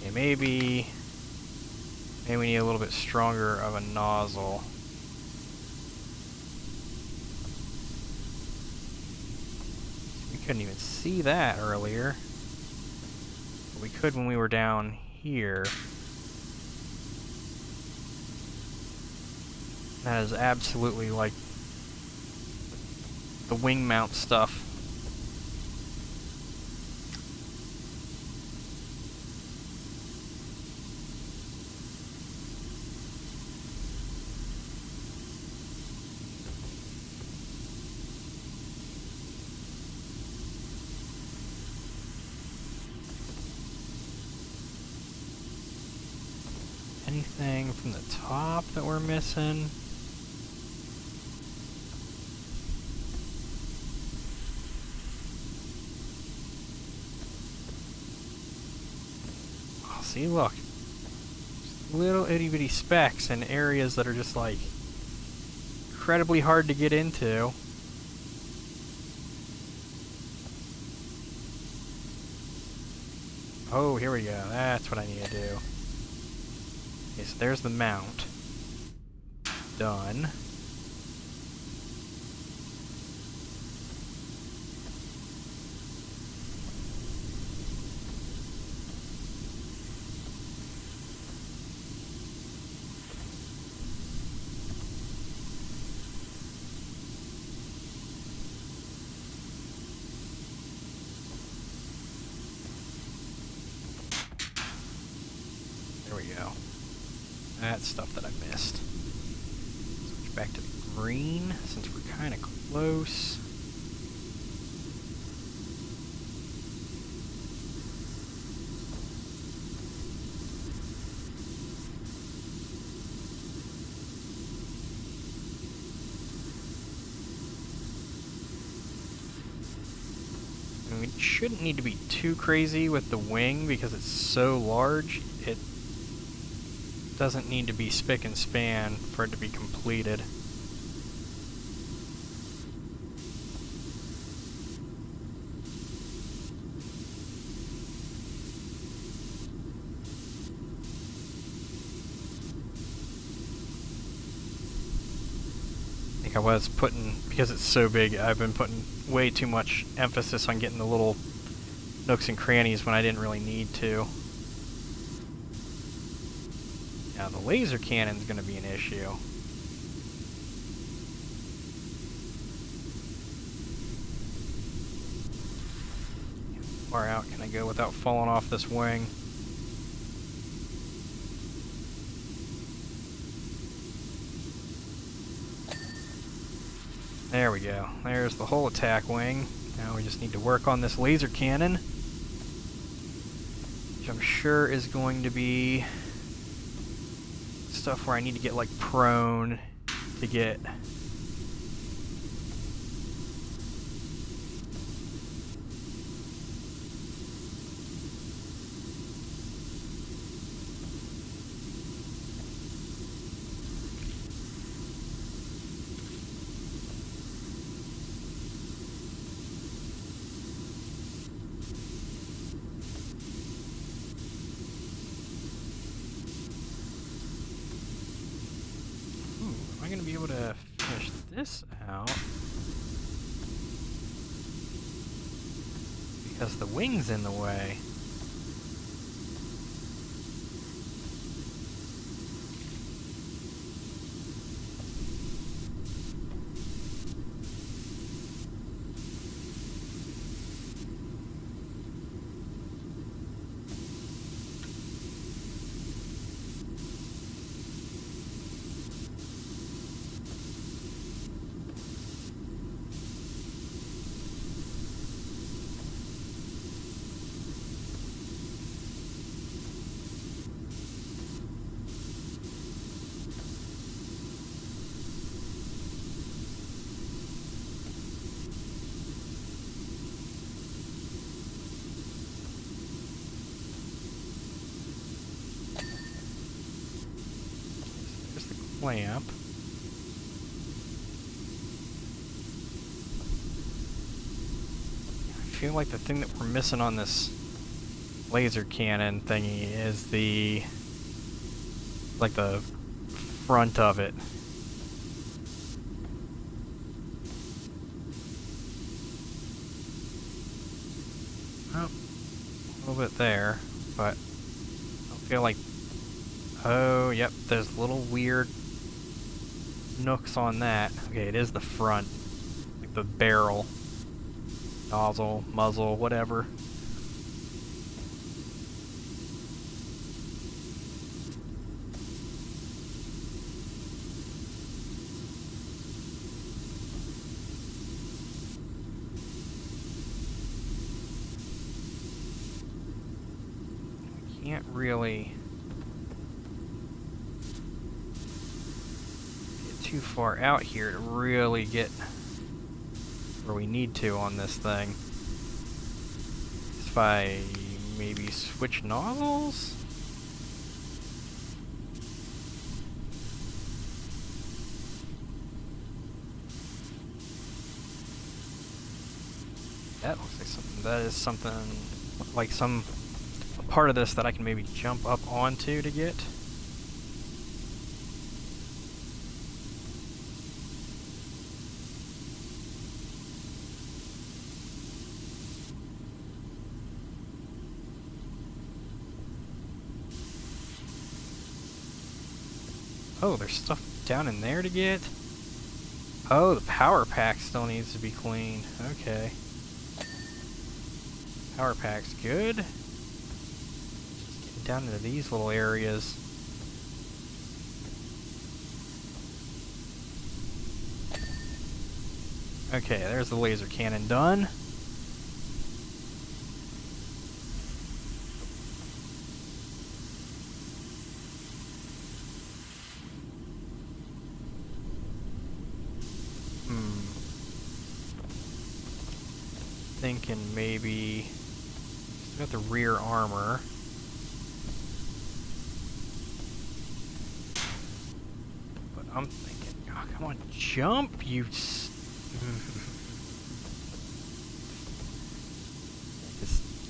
Okay, maybe we need a little bit stronger of a nozzle. We couldn't even see that earlier. But we could when we were down here. That is absolutely like the wing mount stuff. Anything from the top that we're missing? see, look. Little itty bitty specks in areas that are just like incredibly hard to get into. Oh, here we go. That's what I need to do. Okay, so there's the mount. Done. There we go. That's stuff that I missed. Switch back to the green, since we're kind of close. And we shouldn't need to be too crazy with the wing because it's so large. It doesn't need to be spick and span for it to be completed. I think I was putting, because it's so big, I've been putting way too much emphasis on getting the little nooks and crannies when I didn't really need to. Now the laser cannon's going to be an issue. How far out can I go without falling off this wing? There we go. There's the whole attack wing. Now we just need to work on this laser cannon, which I'm sure is going to be stuff where I need to get like prone to get going to be able to finish this out because the wing's in the way. Lamp. I feel like the thing that we're missing on this laser cannon thingy is the front of it. Oh, a little bit there, but I don't feel like. Oh, yep, there's little weird nooks on that. Okay, it is the front, like the barrel, nozzle, muzzle, whatever. We can't really too far out here to really get where we need to on this thing. If I maybe switch nozzles? That looks like something. That is something like some part of this that I can maybe jump up onto to get. Oh, there's stuff down in there to get? Oh, the power pack still needs to be cleaned. Okay. Power pack's good. Just getting down into these little areas. Okay, there's the laser cannon done. Thinking maybe got the rear armor. But I'm thinking, oh, come on, jump, you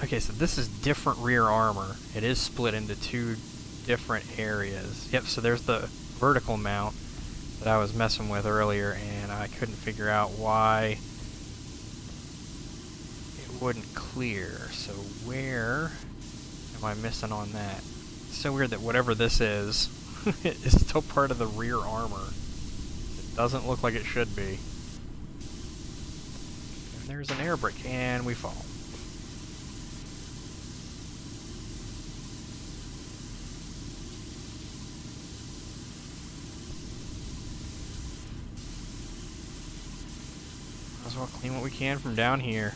okay, so this is different rear armor. It is split into two different areas. Yep, so there's the vertical mount that I was messing with earlier, and I couldn't figure out why wouldn't clear. So where am I missing on that? It's so weird that whatever this is is still part of the rear armor. It doesn't look like it should be. And there's an air brake, and we fall. Might as well clean what we can from down here.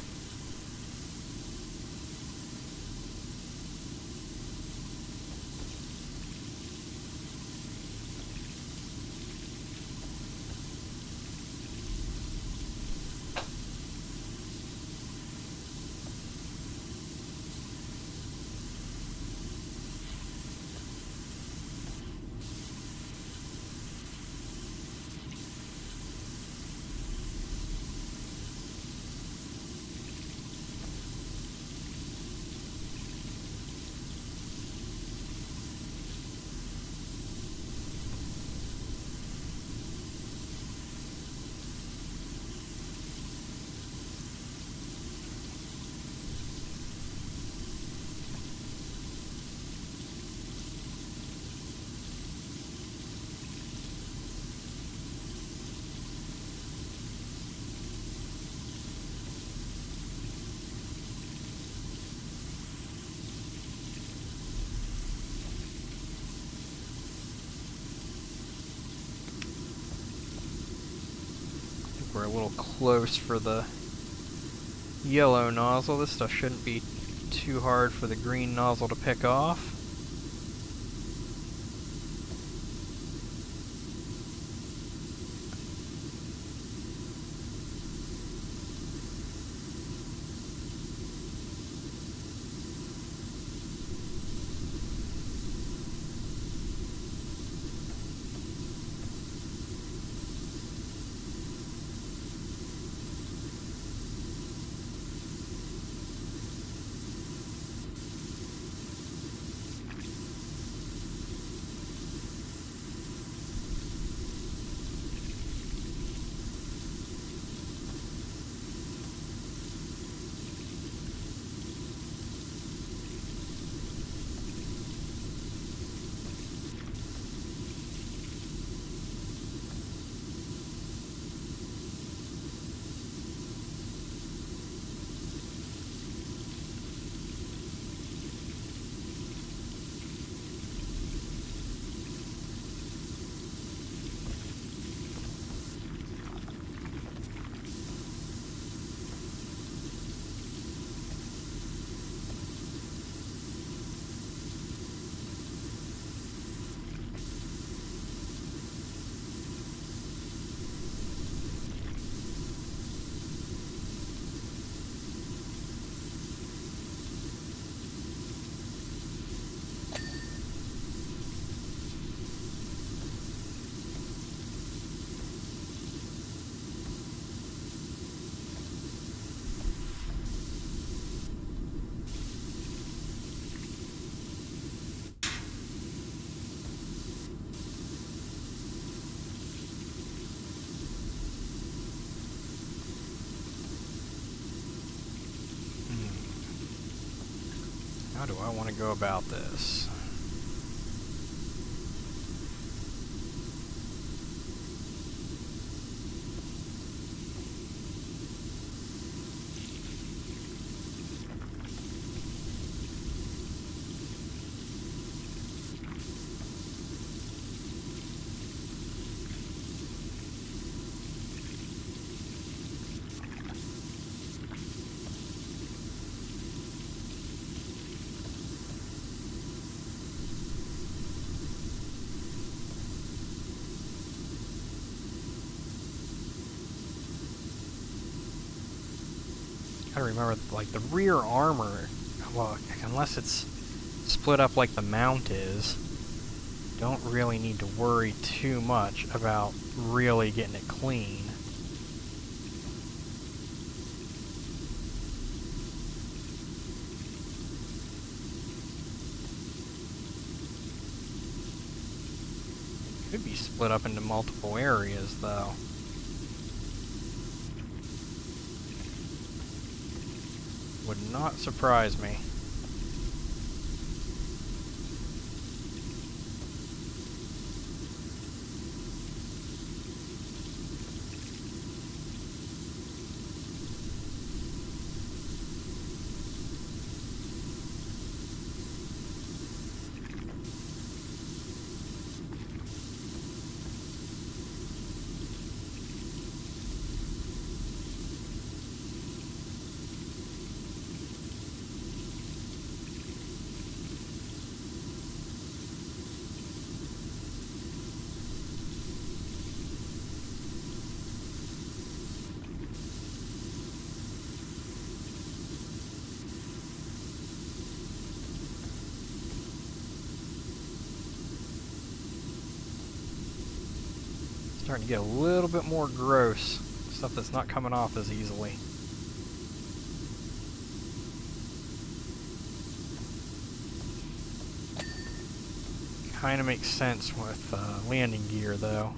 We're a little close for the yellow nozzle. This stuff shouldn't be too hard for the green nozzle to pick off. do I want to go about this? I remember, like, the rear armor, well, unless it's split up like the mount is, don't really need to worry too much about really getting it clean. Could be split up into multiple areas, though. Would not surprise me. Starting to get a little bit more gross. Stuff that's not coming off as easily. Kind of makes sense with landing gear, though.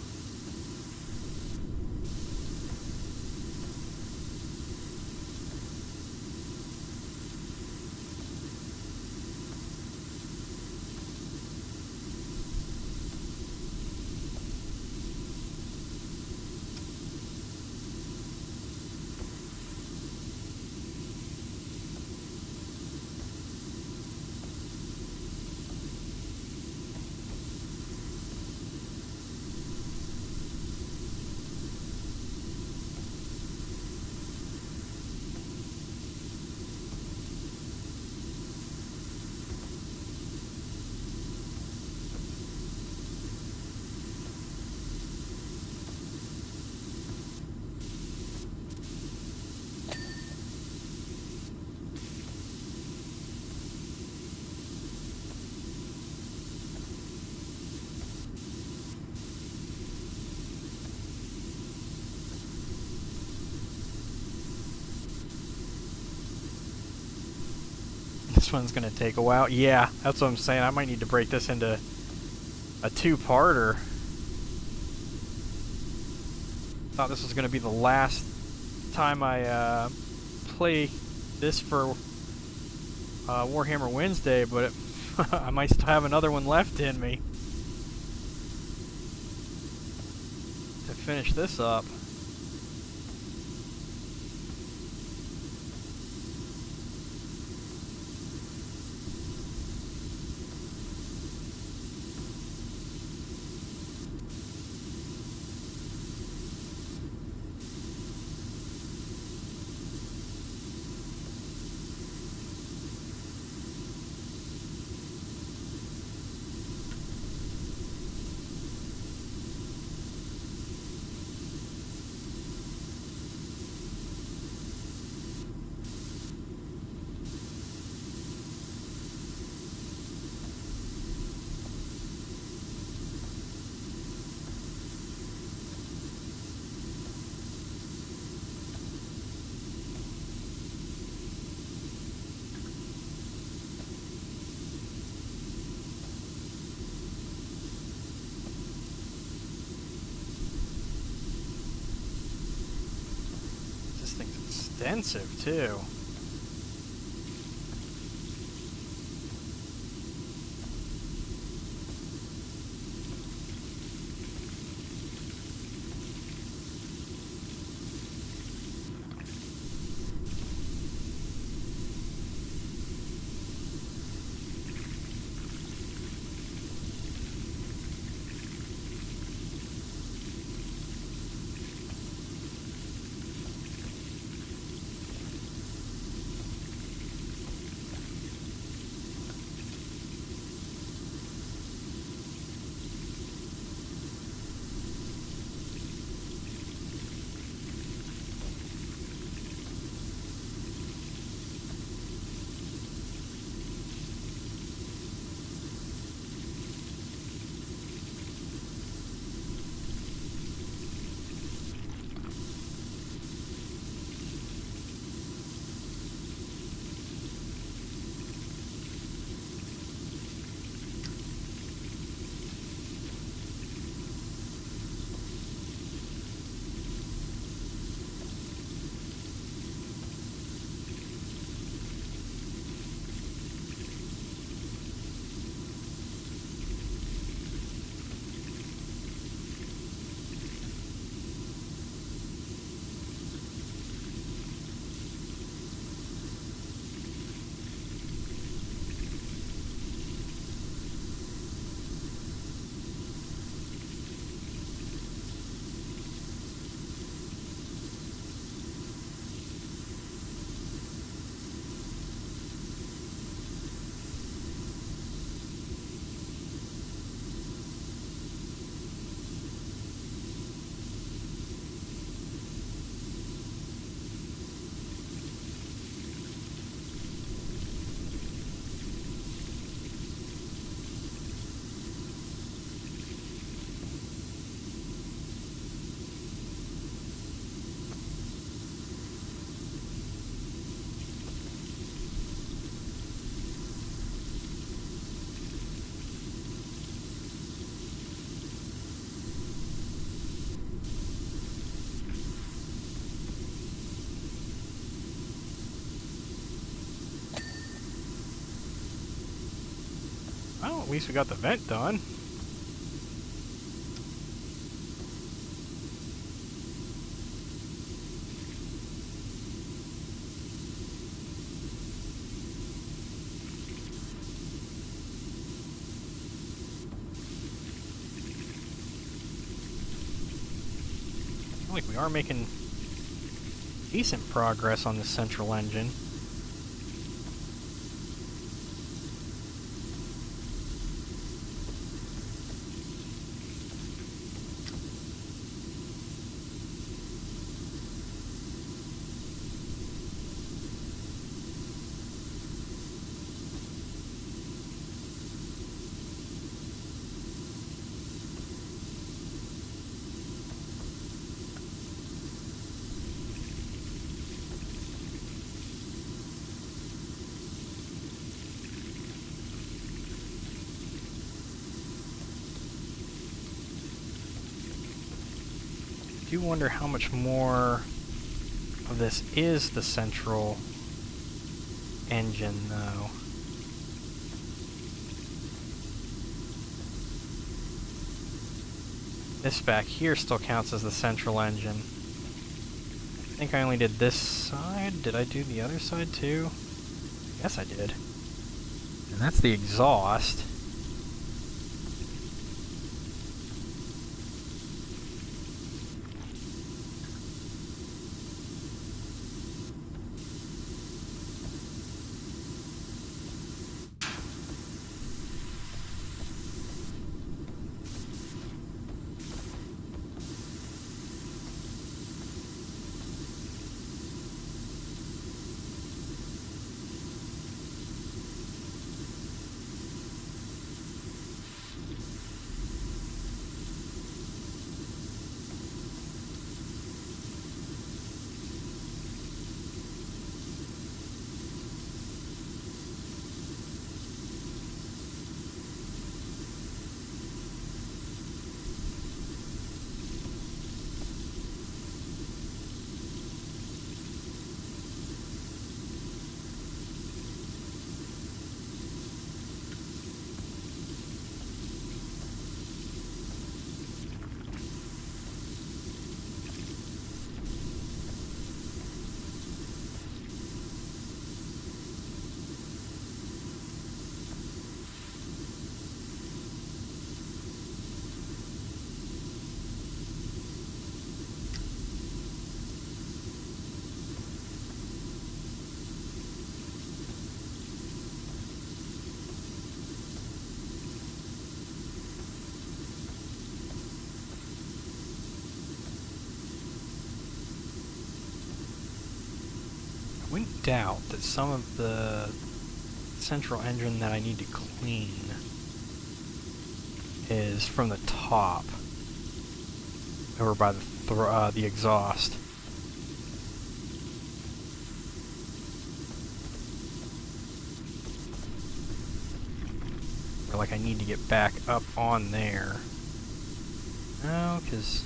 This one's gonna take a while. Yeah, that's what I'm saying. I might need to break this into a two-parter. Thought this was gonna be the last time I play this for Warhammer Wednesday, but I might still have another one left in me to finish this up. Extensive too. at least we got the vent done. I feel like we are making decent progress on the central engine. I do wonder how much more of this is the central engine, though. This back here still counts as the central engine. I think I only did this side. Did I do the other side too? Yes, I did. And that's the exhaust. I wouldn't doubt that some of the central engine that I need to clean is from the top, over by the exhaust. Or like I need to get back up on there. No, because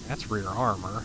that's rear armor.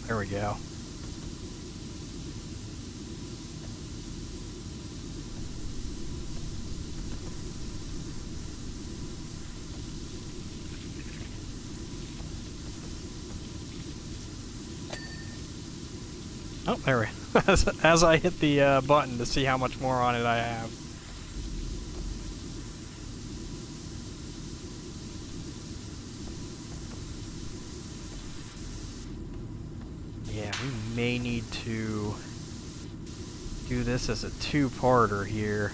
There we go. Oh, there we go. As I hit the button to see how much more on it I have. Yeah, we may need to do this as a two-parter here.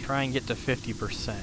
try and get to 50%.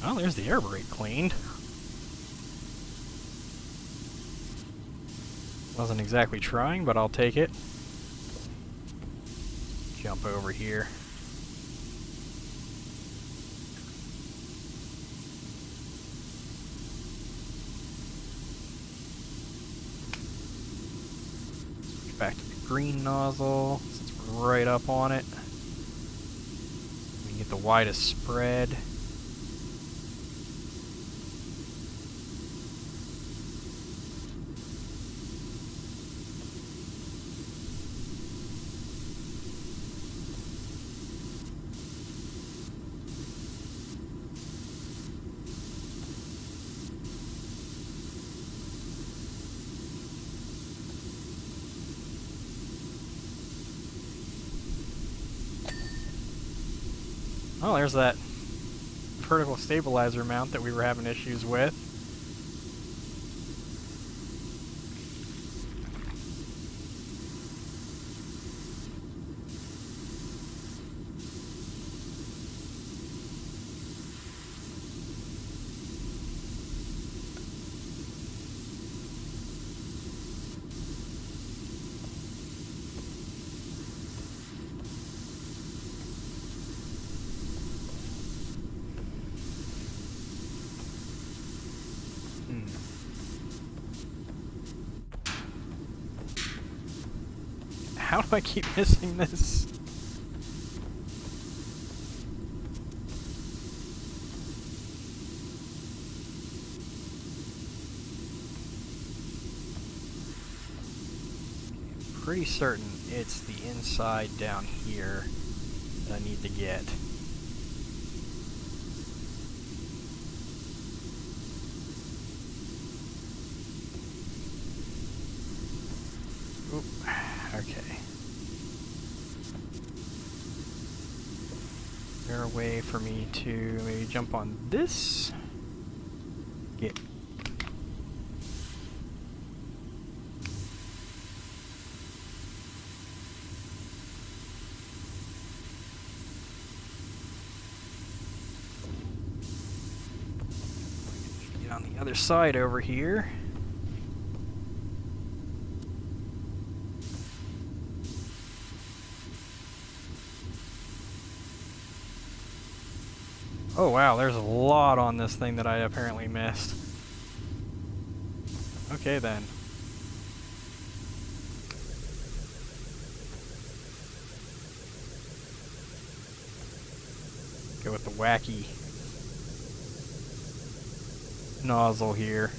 Well, there's the air brake cleaned. Wasn't exactly trying, but I'll take it. Jump over here. Switch back to the green nozzle, since we're right up on it. We can get the widest spread. Oh, there's that vertical stabilizer mount that we were having issues with. How do I keep missing this? I'm pretty certain it's the inside down here that I need to get. Oop. Okay. Is there a way for me to maybe jump on this? Get. Get on the other side over here. Oh wow, there's a lot on this thing that I apparently missed. Okay then. Go with the wacky nozzle here.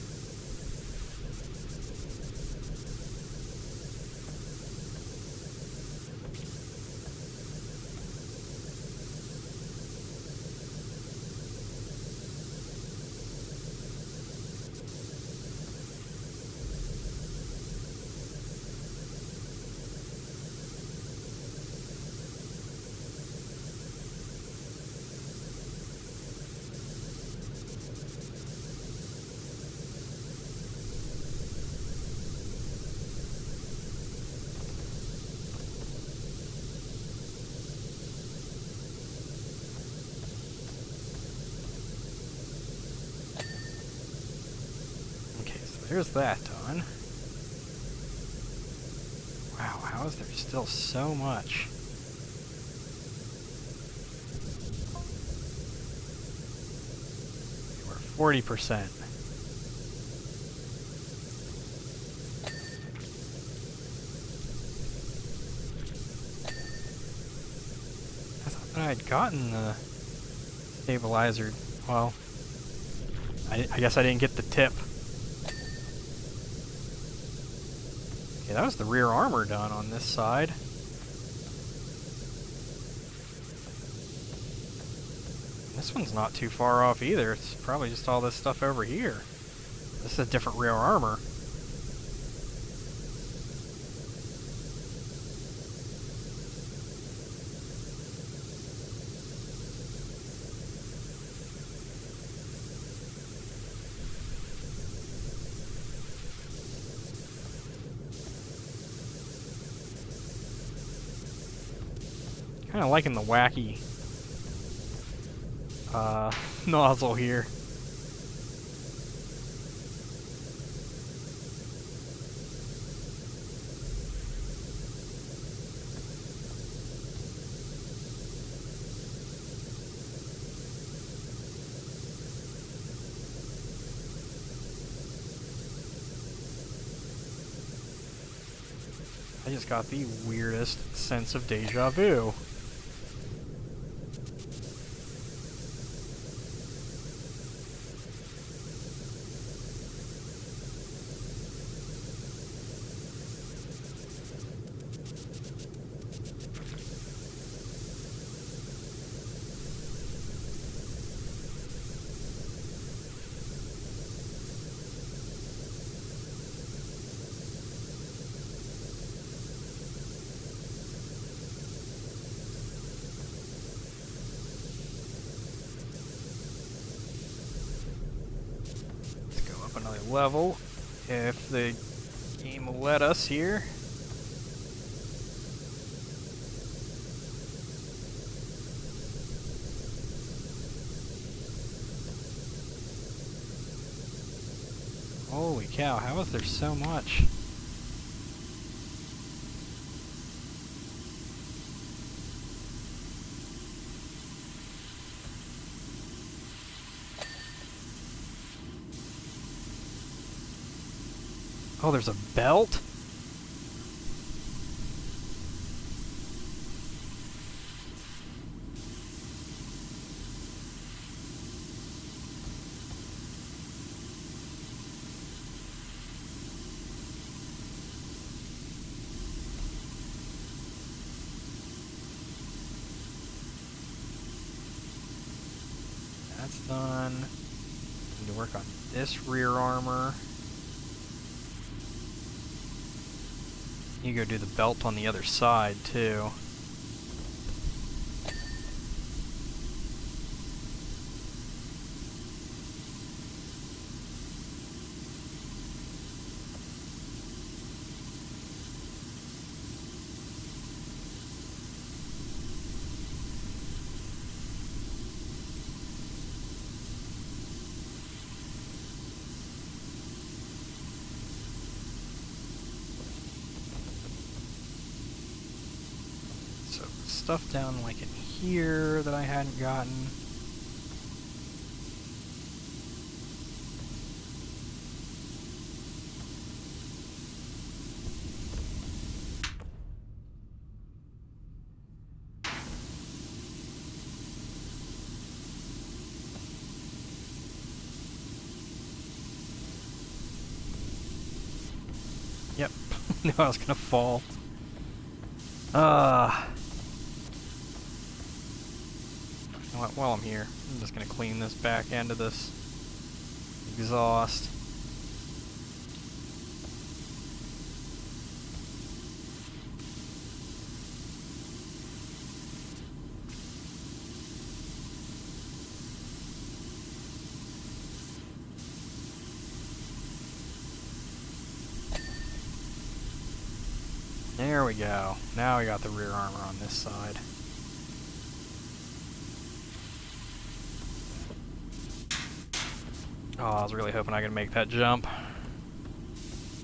There's that done. Wow, how is there still so much? We're 40%. I thought that I had gotten the stabilizer. Well, I guess I didn't get the tip. Okay, that was the rear armor done on this side. This one's not too far off either. It's probably just all this stuff over here. This is a different rear armor. Kind of liking the wacky nozzle here. I just got the weirdest sense of deja vu. Another level, if the game will let us here. Holy cow, how is there so much? Oh, there's a belt? That's done. Need to work on this rear armor. You go do the belt on the other side, too. Stuff down like in here that I hadn't gotten. Yep, knew I was gonna fall. While I'm here, I'm just going to clean this back end of this exhaust. There we go. Now we got the rear armor on this side. Oh, I was really hoping I could make that jump.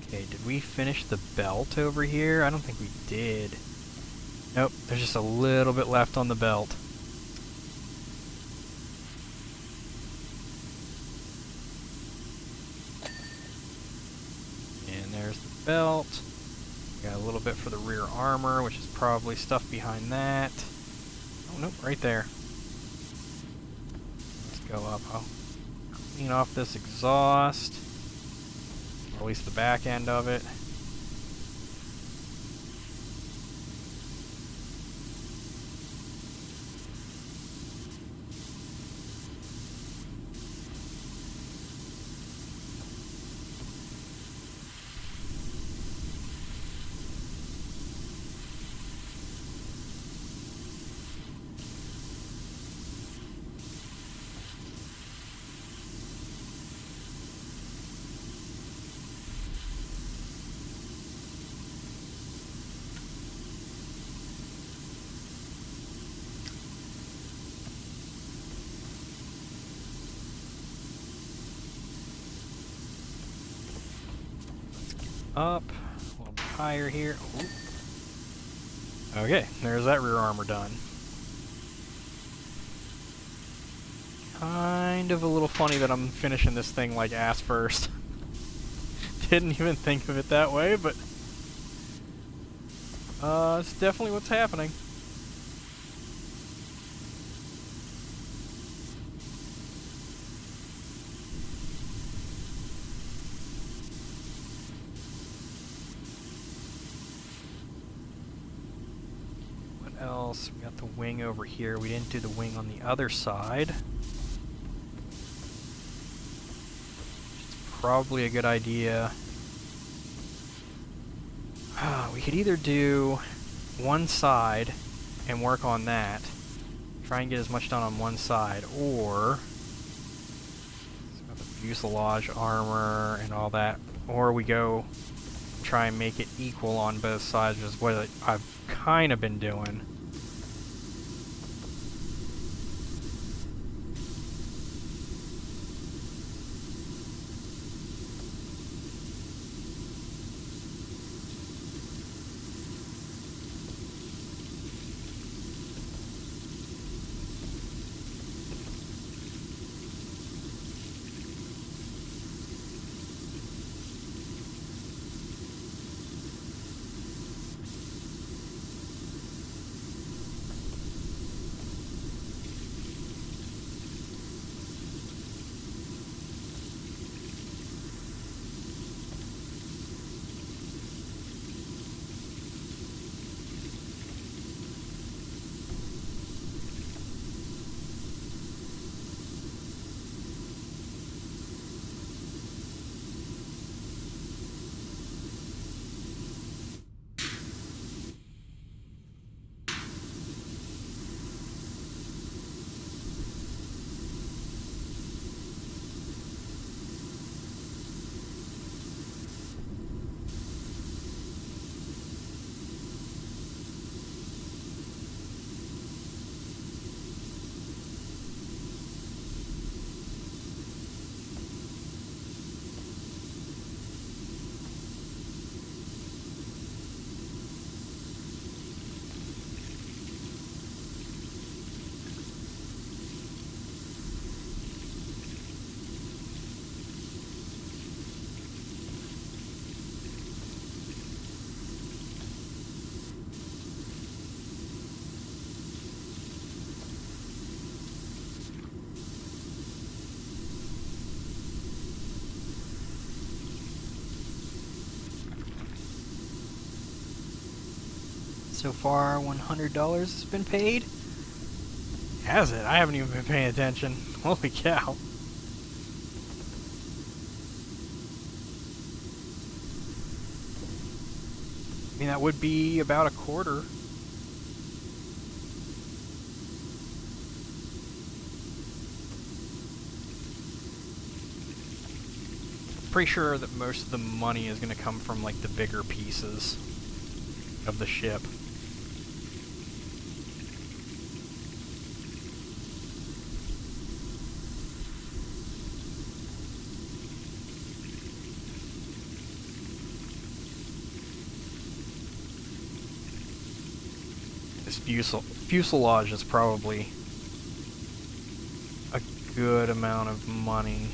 Okay, did we finish the belt over here? I don't think we did. Nope, there's just a little bit left on the belt. And there's the belt. Got a little bit for the rear armor, which is probably stuff behind that. Oh, nope, right there. Let's go up. Oh. Clean off this exhaust, or at least the back end of it. up, a little bit higher here. Ooh. Okay, there's that rear armor done. Kind of a little funny that I'm finishing this thing like ass first. Didn't even think of it that way, but it's definitely what's happening. What else? We got the wing over here. We didn't do the wing on the other side. Probably a good idea. We could either do one side and work on that, try and get as much done on one side, or the fuselage armor and all that, or we go try and make it equal on both sides, which is what I've kind of been doing. So far, $100 has been paid. Has it? I haven't even been paying attention. Holy cow. I mean, that would be about a quarter. Pretty sure that most of the money is going to come from, like, the bigger pieces of the ship. This fuselage is probably a good amount of money.